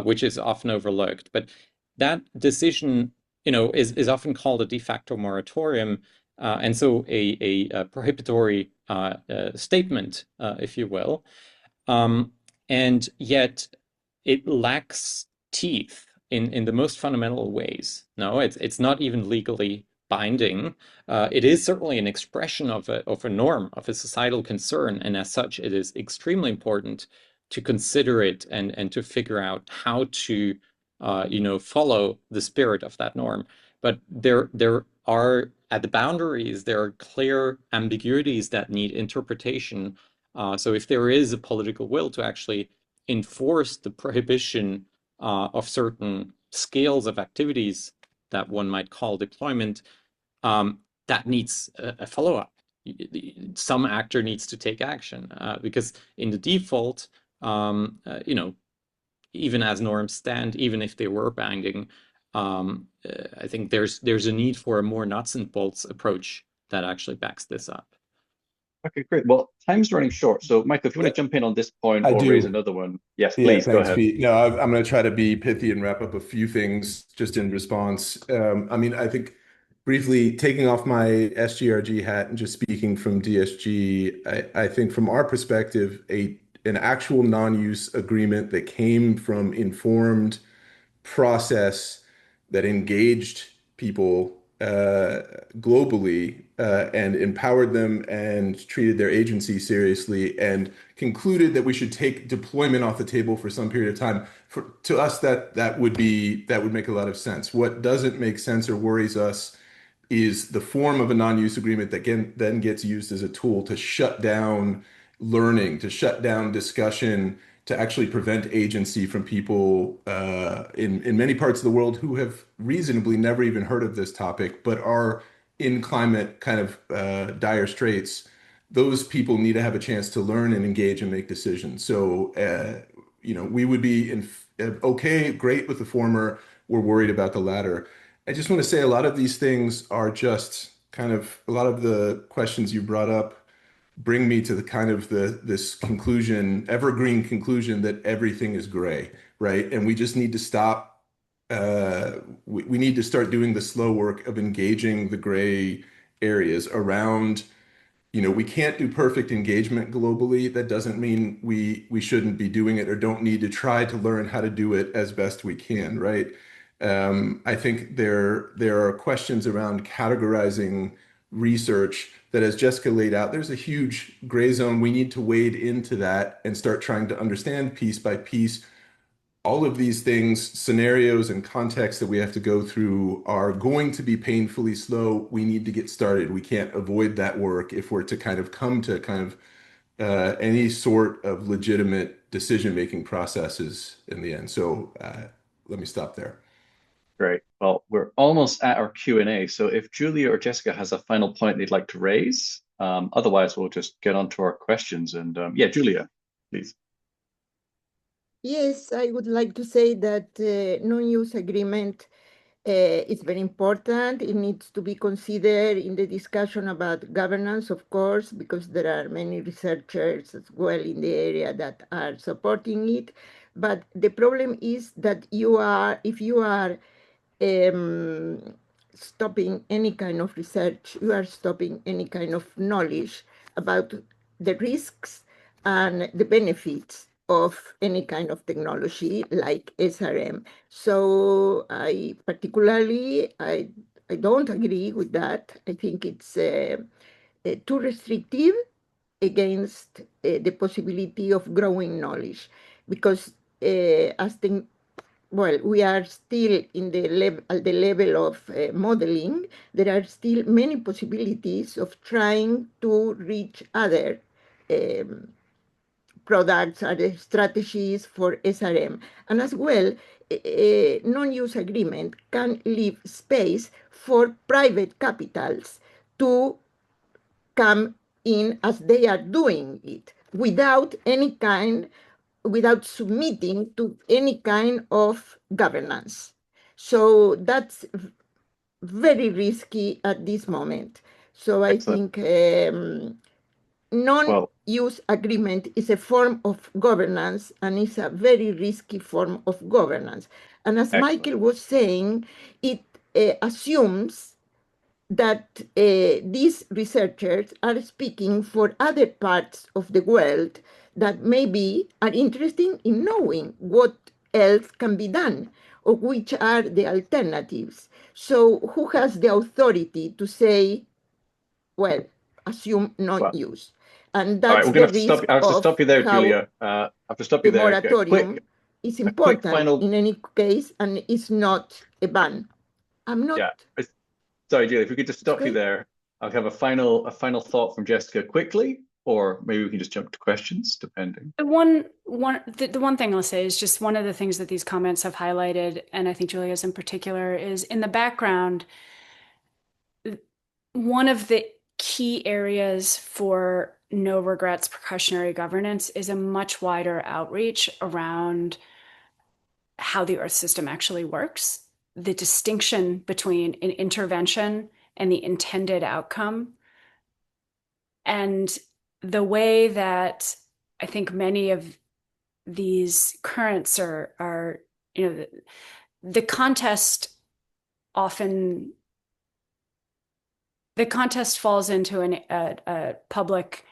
which is often overlooked. But that decision, is often called a de facto moratorium, and so a prohibitory statement, if you will. And yet it lacks teeth in the most fundamental ways. No, it's not even legally binding. It is certainly an expression of a norm, of a societal concern, and as such, it is extremely important to consider it and to figure out how to follow the spirit of that norm. But there are, at the boundaries, there are clear ambiguities that need interpretation. So if there is a political will to actually enforce the prohibition of certain scales of activities that one might call deployment, that needs a follow-up. Some actor needs to take action because in the default, even as norms stand, even if they were binding, I think there's a need for a more nuts and bolts approach that actually backs this up. Okay, great. Well, time's running short. So, Michael, if you want to jump in on this point I or raise do. another one, yes, Yeah, please go thanks, ahead. Pete. No, I'm going to try to be pithy and wrap up a few things just in response. I mean, I think briefly taking off my SGRG hat and just speaking from DSG, I think from our perspective, an actual non-use agreement that came from informed process that engaged people globally and empowered them and treated their agency seriously and concluded that we should take deployment off the table for some period of time. To us, that would make a lot of sense. What doesn't make sense or worries us is the form of a non-use agreement that then gets used as a tool to shut down learning, to shut down discussion, to actually prevent agency from people in many parts of the world who have reasonably never even heard of this topic, but are in climate kind of dire straits. Those people need to have a chance to learn and engage and make decisions. So, we would be okay, great with the former. We're worried about the latter. I just want to say a lot of these things are just kind of a lot of the questions you brought up bring me to the kind of this conclusion, evergreen conclusion that everything is gray, right? And we just need to stop. We need to start doing the slow work of engaging the gray areas around. We can't do perfect engagement globally. That doesn't mean we shouldn't be doing it or don't need to try to learn how to do it as best we can, right? I think there are questions around categorizing research that, as Jessica laid out, there's a huge gray zone. We need to wade into that and start trying to understand piece by piece. All of these things, scenarios and contexts that we have to go through are going to be painfully slow. We need to get started. We can't avoid that work if we're to come to any sort of legitimate decision-making processes in the end. So let me stop there. Great. Well, we're almost at our Q&A. So if Julia or Jessica has a final point they'd like to raise, otherwise we'll just get on to our questions. And yeah, Julia, please. Yes, I would like to say that non-use agreement is very important. It needs to be considered in the discussion about governance, of course, because there are many researchers as well in the area that are supporting it. But the problem is that if you are um, stopping any kind of research, you are stopping any kind of knowledge about the risks and the benefits of any kind of technology like SRM. So I don't agree with that. I think it's too restrictive against the possibility of growing knowledge because we are still at the level of modeling. There are still many possibilities of trying to reach other um, products and strategies for SRM. And as well, a non-use agreement can leave space for private capitals to come in as they are doing it without submitting to any kind of governance. So that's very risky at this moment. So I Excellent. think Well, non-use agreement is a form of governance and is a very risky form of governance. And as excellent. Michael was saying, it assumes that these researchers are speaking for other parts of the world that maybe are interested in knowing what else can be done or which are the alternatives. So who has the authority to say, well, assume Well, non-use? And all right, that's we're gonna the have to stop. risk I have to of stop you there, how Julia. I have to stop you the there. moratorium is A quick important final. in any case and is not a ban. I'm not, Yeah. Sorry, Julia. If we could just it's stop you okay? there. I'll have a final thought from Jessica quickly, or maybe we can just jump to questions, depending. The one thing I'll say is just one of the things that these comments have highlighted, and I think Julia's in particular, is in the background, one of the key areas for no regrets precautionary governance is a much wider outreach around how the Earth system actually works, the distinction between an intervention and the intended outcome, and the way that I think many of these currents are the contest often the contest falls into a public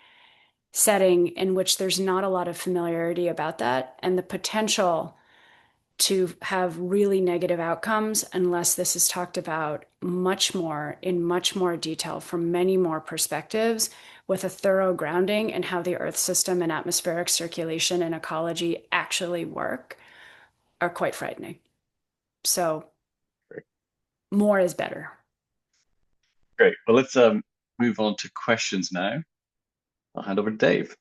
setting in which there's not a lot of familiarity about that and the potential to have really negative outcomes unless this is talked about in much more detail from many more perspectives with a thorough grounding in how the Earth system and atmospheric circulation and ecology actually work are quite frightening. So Great. more is better. Great. Well, let's move on to questions now. I'll hand over to Dave.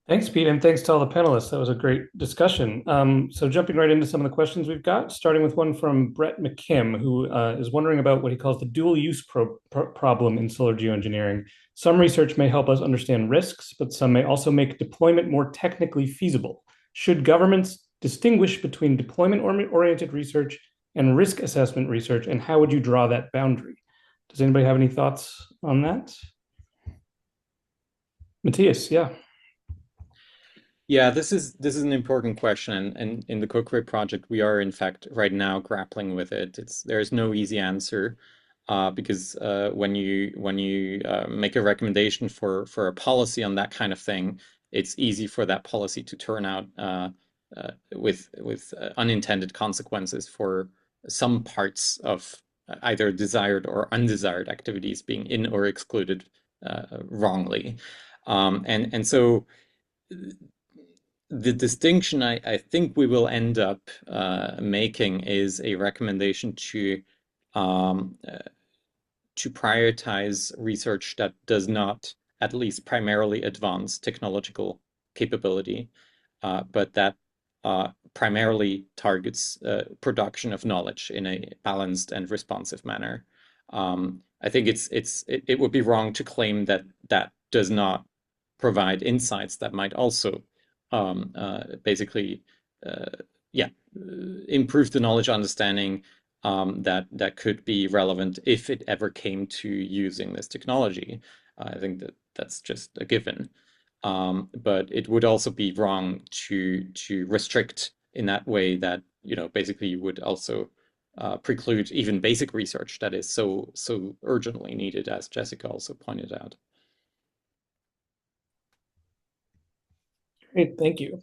Thanks, Pete, and thanks to all the panelists. That was a great discussion. So jumping right into some of the questions we've got, starting with one from Brett McKim, who is wondering about what he calls the dual use problem in solar geoengineering. Some research may help us understand risks, but some may also make deployment more technically feasible. Should governments distinguish between deployment-oriented research and risk assessment research, and how would you draw that boundary? Does anybody have any thoughts on that? Matthias, yeah. Yeah, this is an important question, and in the Cochrane project, we are in fact right now grappling with it. There's no easy answer, because when you make a recommendation for a policy on that kind of thing, it's easy for that policy to turn out with unintended consequences for some parts of either desired or undesired activities being in or excluded wrongly, and so the distinction I think we will end up making is a recommendation to prioritize research that does not at least primarily advance technological capability, but that primarily targets production of knowledge in a balanced and responsive manner. I think it would be wrong to claim that that does not provide insights that might also basically, improve the knowledge understanding that could be relevant if it ever came to using this technology. I think that's just a given. But it would also be wrong to restrict in that way that, basically you would also preclude even basic research that is so urgently needed, as Jessica also pointed out. Great, thank you.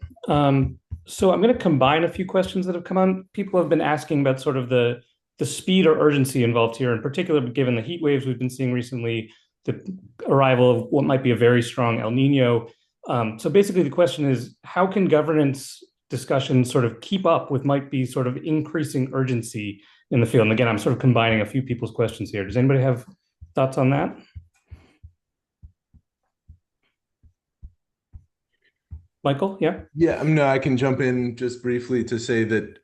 So I'm going to combine a few questions that have come on. People have been asking about sort of the speed or urgency involved here, in particular, given the heat waves we've been seeing recently, the arrival of what might be a very strong El Nino. So basically the question is, how can governance discussions sort of keep up with might be sort of increasing urgency in the field? And again, I'm sort of combining a few people's questions here. Does anybody have thoughts on that? Michael, yeah? Yeah, no, I can jump in just briefly to say that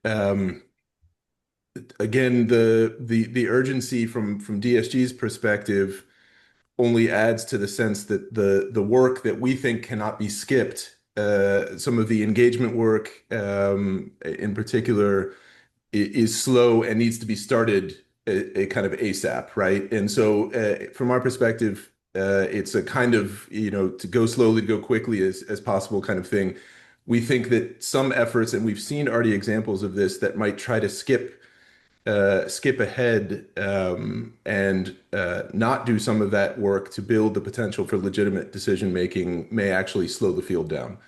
again, the urgency from DSG's perspective only adds to the sense that the work that we think cannot be skipped, some of the engagement work in particular, is slow and needs to be started a kind of ASAP, right? And so from our perspective, it's a kind of, to go slowly, to go quickly as possible kind of thing. We think that some efforts, and we've seen already examples of this, that might try to skip ahead and not do some of that work to build the potential for legitimate decision making may actually slow the field down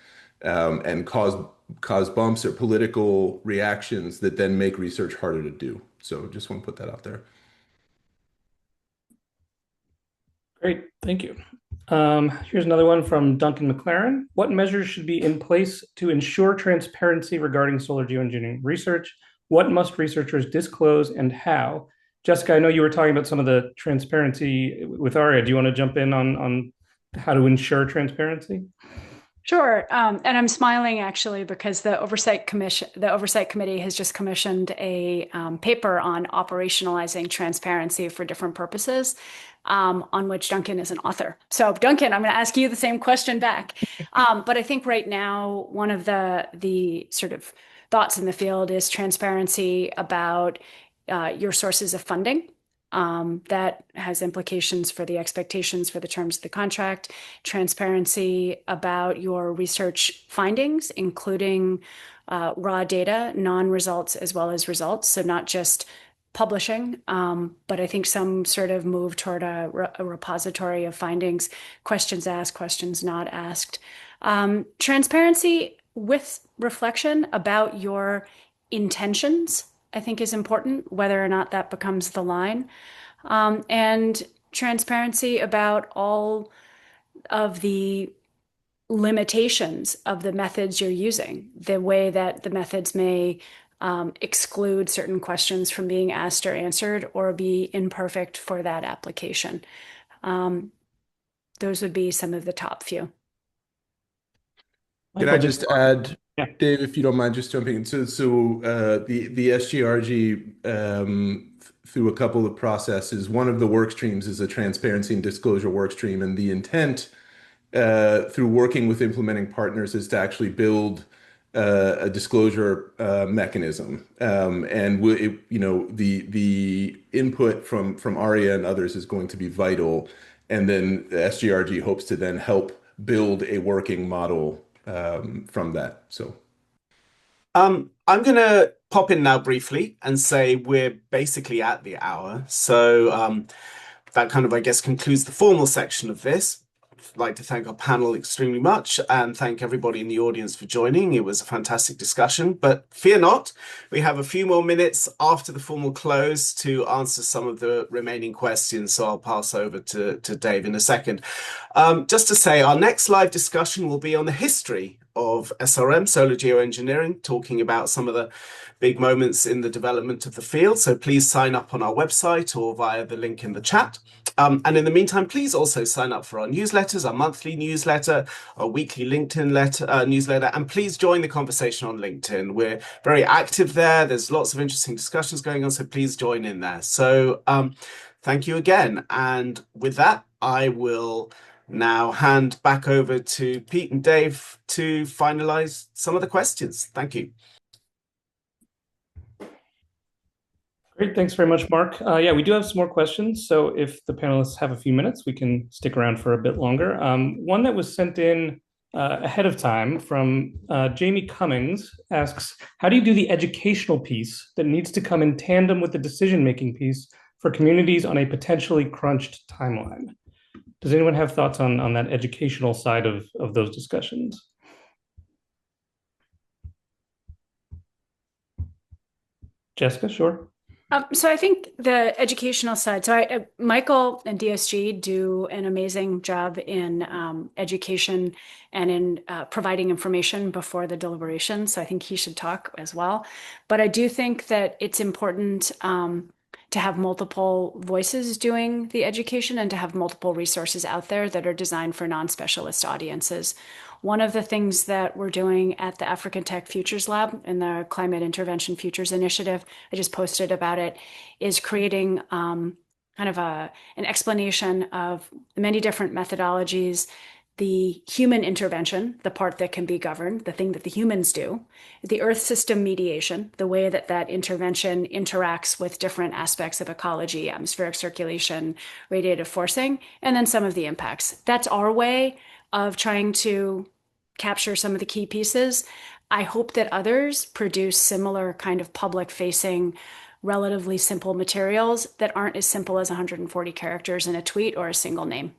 and cause bumps or political reactions that then make research harder to do. So just want to put that out there. Great, thank you. Here's another one from Duncan McLaren. What measures should be in place to ensure transparency regarding solar geoengineering research? What must researchers disclose and how? Jessica, I know you were talking about some of the transparency with Aria. Do you want to jump in on how to ensure transparency? Sure, and I'm smiling actually because the Oversight Committee has just commissioned a paper on operationalizing transparency for different purposes, on which Duncan is an author. So Duncan, I'm going to ask you the same question back. But I think right now one of the sort of thoughts in the field is transparency about your sources of funding. That has implications for the expectations for the terms of the contract, transparency about your research findings, including raw data, non-results as well as results. So not just publishing, but I think some sort of move toward a repository of findings, questions asked, questions not asked. Transparency with reflection about your intentions, I think, is important, whether or not that becomes the line. And transparency about all of the limitations of the methods you're using, the way that the methods may exclude certain questions from being asked or answered or be imperfect for that application. Those would be some of the top few. Can I just add, yeah, Dave, if you don't mind just jumping in? So the SGRG through a couple of processes, one of the work streams is a transparency and disclosure work stream, and the intent through working with implementing partners is to actually build a disclosure mechanism, and the input from ARIA and others is going to be vital, and then the SGRG hopes to then help build a working model from that. So I'm going to pop in now briefly and say we're basically at the hour. So that kind of, I guess, concludes the formal section of this. I'd like to thank our panel extremely much and thank everybody in the audience for joining. It was a fantastic discussion, but fear not, we have a few more minutes after the formal close to answer some of the remaining questions. So I'll pass over to Dave in a second. Just to say, our next live discussion will be on the history of SRM, solar geoengineering, talking about some of the big moments in the development of the field. So please sign up on our website or via the link in the chat. And in the meantime, please also sign up for our newsletters, our monthly newsletter, our weekly LinkedIn newsletter, and please join the conversation on LinkedIn. We're very active there. There's lots of interesting discussions going on, so please join in there. So thank you again. And with that, I will now hand back over to Pete and Dave to finalize some of the questions. Thank you. Great, thanks very much, Mark. Yeah, we do have some more questions, so if the panelists have a few minutes, we can stick around for a bit longer. One that was sent in ahead of time from Jamie Cummings asks, how do you do the educational piece that needs to come in tandem with the decision-making piece for communities on a potentially crunched timeline? Does anyone have thoughts on that educational side of those discussions? Jessica, sure. So I think the educational side, so Michael and DSG do an amazing job in education and in providing information before the deliberation. So I think he should talk as well. But I do think that it's important to have multiple voices doing the education and to have multiple resources out there that are designed for non-specialist audiences. One of the things that we're doing at the African Tech Futures Lab in the Climate Intervention Futures Initiative, I just posted about it, is creating kind of an explanation of many different methodologies, the human intervention, the part that can be governed, the thing that the humans do, the Earth system mediation, the way that that intervention interacts with different aspects of ecology, atmospheric circulation, radiative forcing, and then some of the impacts. That's our way of trying to capture some of the key pieces. I hope that others produce similar kind of public-facing, relatively simple materials that aren't as simple as 140 characters in a tweet or a single name.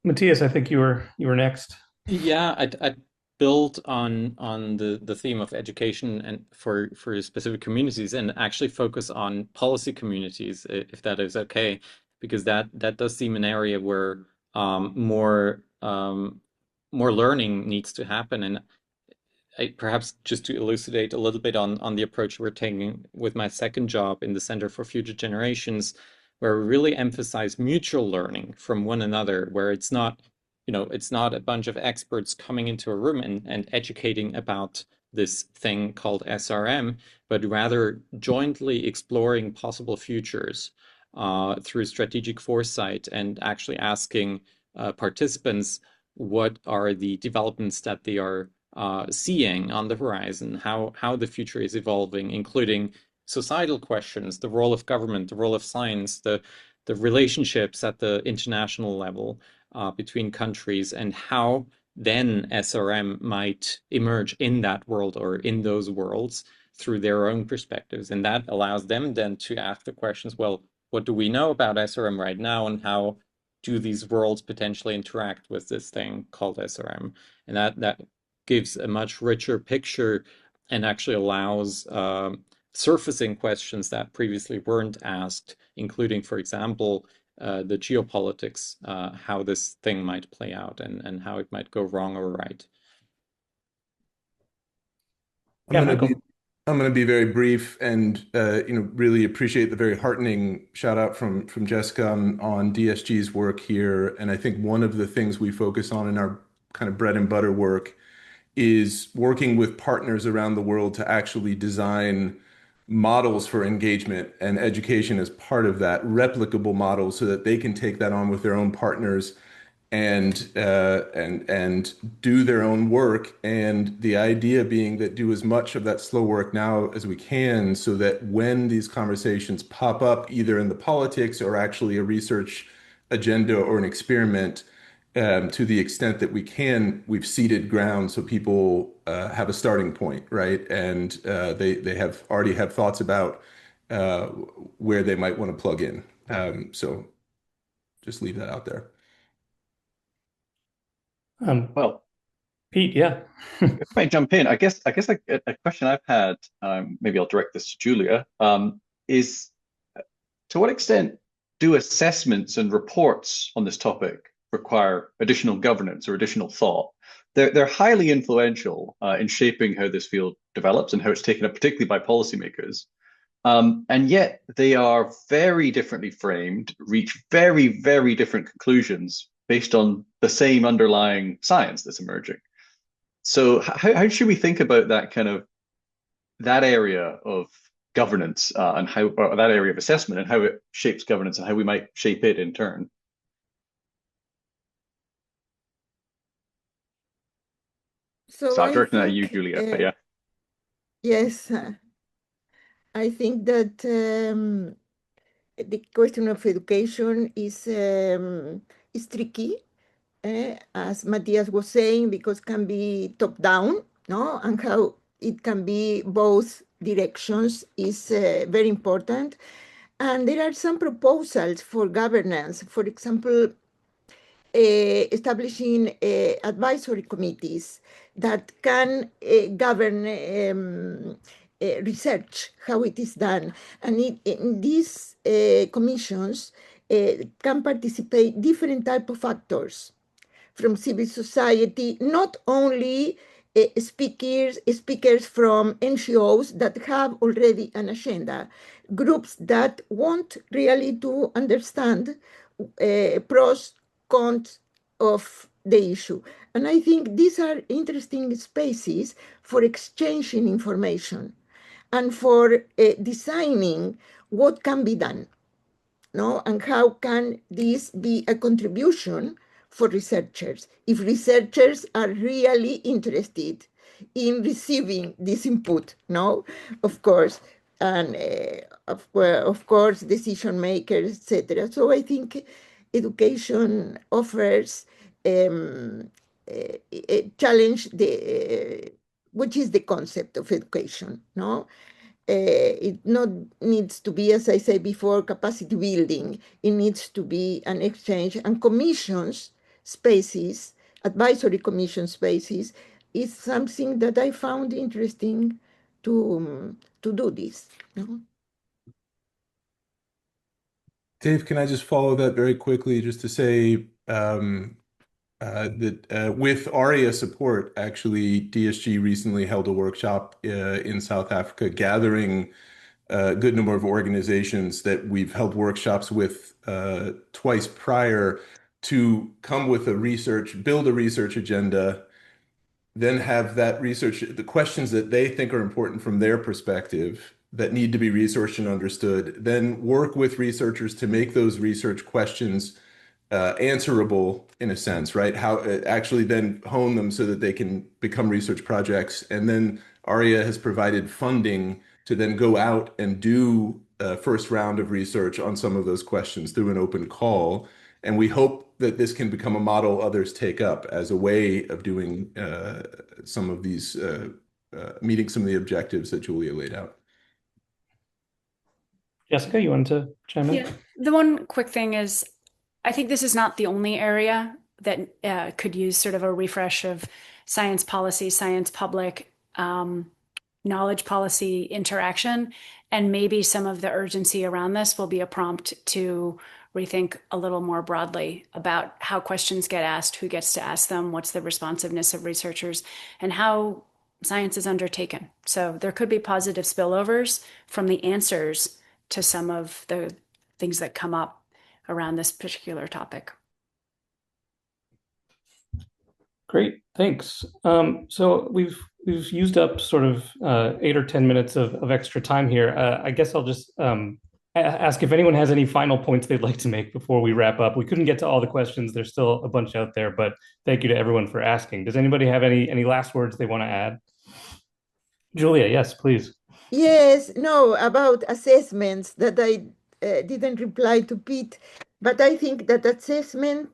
Matthias, I think you were next. Yeah, I'd build on the theme of education and for specific communities, and actually focus on policy communities, if that is okay, because that does seem an area where more learning needs to happen. And perhaps just to elucidate a little bit on the approach we're taking with my second job in the Center for Future Generations, where we really emphasize mutual learning from one another, where it's not a bunch of experts coming into a room and educating about this thing called SRM, but rather jointly exploring possible futures through strategic foresight and actually asking participants what are the developments that they are seeing on the horizon, how the future is evolving, including societal questions, the role of government, the role of science, the relationships at the international level between countries, and how then SRM might emerge in that world or in those worlds through their own perspectives. And that allows them then to ask the questions, well, what do we know about SRM right now, and how do these worlds potentially interact with this thing called SRM? And that gives a much richer picture and actually allows surfacing questions that previously weren't asked, including, for example, the geopolitics, how this thing might play out and how it might go wrong or right. I'm going to be very brief and really appreciate the very heartening shout out from Jessica on DSG's work here. And I think one of the things we focus on in our kind of bread and butter work is working with partners around the world to actually design models for engagement, and education as part of that, replicable models so that they can take that on with their own partners and do their own work. And the idea being that do as much of that slow work now as we can, so that when these conversations pop up, either in the politics or actually a research agenda or an experiment, to the extent that we can, we've seeded ground so people have a starting point, right? And they have already have thoughts about where they might want to plug in. So just leave that out there. Well, Pete, yeah. if I jump in, I guess a question I've had, maybe I'll direct this to Julia, is to what extent do assessments and reports on this topic require additional governance or additional thought? They're highly influential in shaping how this field develops and how it's taken up, particularly by policymakers. And yet they are very differently framed, reach very, very different conclusions based on the same underlying science that's emerging. So how should we think about that area of governance and how, or that area of assessment and how it shapes governance and how we might shape it in turn. So So I'm I directing that at you, think, Julia. But yeah. yes, I think that the question of education is tricky, as Matthias was saying, because can be top down, no, and how it can be both directions is very important. And there are some proposals for governance. For example, establishing advisory committees that can govern research, how it is done. And in these commissions can participate different type of actors from civil society, not only speakers from NGOs that have already an agenda, groups that want really to understand pros, cons of the issue. And I think these are interesting spaces for exchanging information and for designing what can be done, no? And how can this be a contribution for researchers if researchers are really interested in receiving this input, no? Of course, and of course, decision makers, etc. So I think education offers a challenge which is the concept of education, no? It not needs to be, as I said before, capacity building. It needs to be an exchange, and commissions spaces, advisory commission spaces, is something that I found interesting to do this. No? Dave, can I just follow that very quickly just to say that with ARIA support, actually, DSG recently held a workshop in South Africa, gathering a good number of organizations that we've held workshops with twice prior to come with build a research agenda, then have that research, the questions that they think are important from their perspective that need to be researched and understood, then work with researchers to make those research questions answerable in a sense, right? How actually then hone them so that they can become research projects. And then ARIA has provided funding to then go out and do a first round of research on some of those questions through an open call. And we hope that this can become a model others take up as a way of doing some of these, meeting some of the objectives that Julia laid out. Jessica, you wanted to chime in? Yeah, the one quick thing is, I think this is not the only area that could use sort of a refresh of science policy, science public, knowledge policy interaction. And maybe some of the urgency around this will be a prompt to rethink a little more broadly about how questions get asked, who gets to ask them, what's the responsiveness of researchers, and how science is undertaken. So there could be positive spillovers from the answers to some of the things that come up around this particular topic. Great, thanks. So we've used up sort of 8 or 10 minutes of extra time here. I guess I'll just ask if anyone has any final points they'd like to make before we wrap up. We couldn't get to all the questions. There's still a bunch out there, but thank you to everyone for asking. Does anybody have any last words they want to add? Julia, yes, please. Yes, no, about assessments that I didn't reply to Pete, but I think that assessment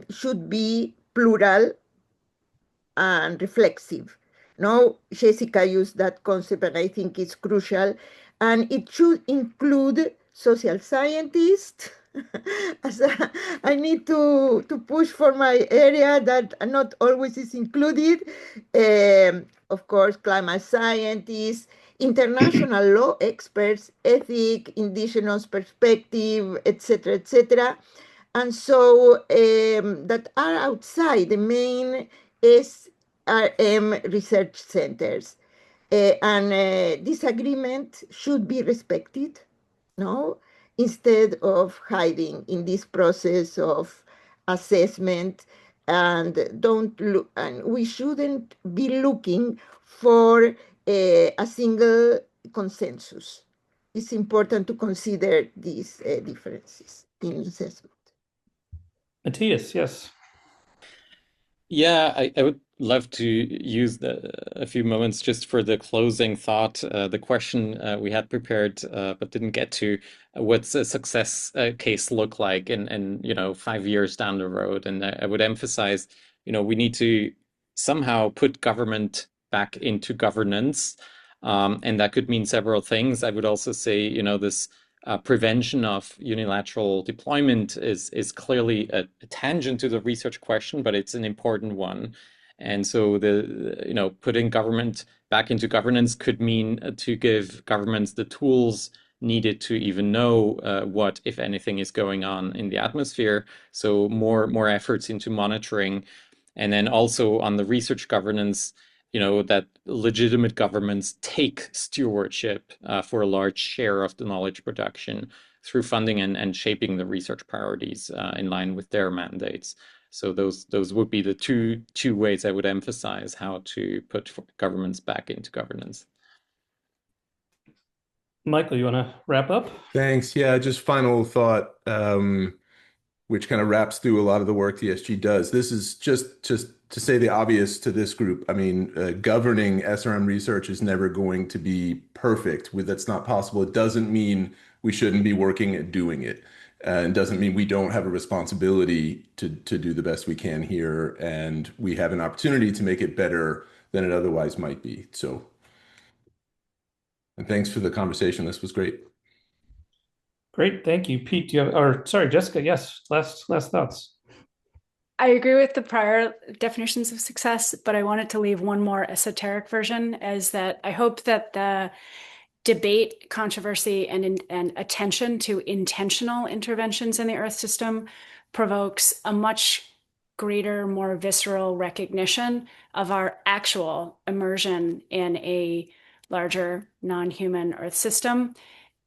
should be plural and reflexive. No, Jessica used that concept, and I think it's crucial. And it should include social scientists. I need to push for my area that not always is included. Of course, climate scientists, international law experts, ethic, indigenous perspective, etc., etc. And so that are outside the main SRM research centers. And this agreement should be respected, no? Instead of hiding in this process of assessment, and don't look, and we shouldn't be looking for a single consensus. It's important to consider these differences in assessment. Matthias, yes. Yeah, I would love to use a few moments just for the closing thought. The question we had prepared but didn't get to, what's a success case look like in 5 years down the road? And I would emphasize, we need to somehow put government back into governance. And that could mean several things. I would also say, this prevention of unilateral deployment is clearly a tangent to the research question, but it's an important one. And so putting government back into governance could mean to give governments the tools needed to even know what, if anything, is going on in the atmosphere. So more efforts into monitoring. And then also on the research governance, that legitimate governments take stewardship for a large share of the knowledge production through funding and shaping the research priorities in line with their mandates. So those would be the two ways I would emphasize how to put governments back into governance. Michael, you want to wrap up? Thanks. Yeah, just final thought, which kind of wraps through a lot of the work the SG does. This is just to say the obvious to this group. I mean, governing SRM research is never going to be perfect. That's not possible. It doesn't mean we shouldn't be working at doing it. It doesn't mean we don't have a responsibility to do the best we can here, and we have an opportunity to make it better than it otherwise might be. So, and thanks for the conversation. This was great. Great, thank you. Pete, do you have, or sorry, Jessica, yes, last thoughts. I agree with the prior definitions of success, but I wanted to leave one more esoteric version, is that I hope that the debate, controversy, and attention to intentional interventions in the Earth system provokes a much greater, more visceral recognition of our actual immersion in a larger non-human Earth system,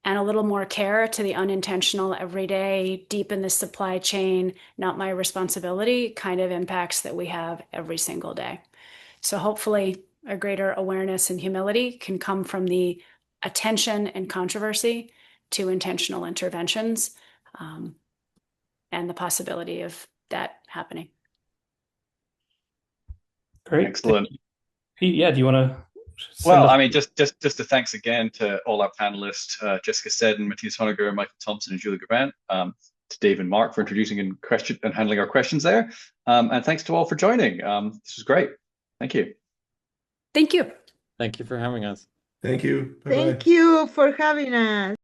and a little more care to the unintentional, everyday, deep in the supply chain, not my responsibility kind of impacts that we have every single day. So hopefully a greater awareness and humility can come from the attention and controversy to intentional interventions, and the possibility of that happening. Great. Excellent. Pete, yeah, do you want to? Well, I mean, just a thanks again to all our panelists, Jessica Seddon, Matthias Honegger, Michael Thompson, and Julie Guivant, to Dave and Mark for introducing and handling our questions there. And thanks to all for joining. This was great. Thank you. Thank you. Thank you for having us. Thank you. Bye-bye. Thank you for having us.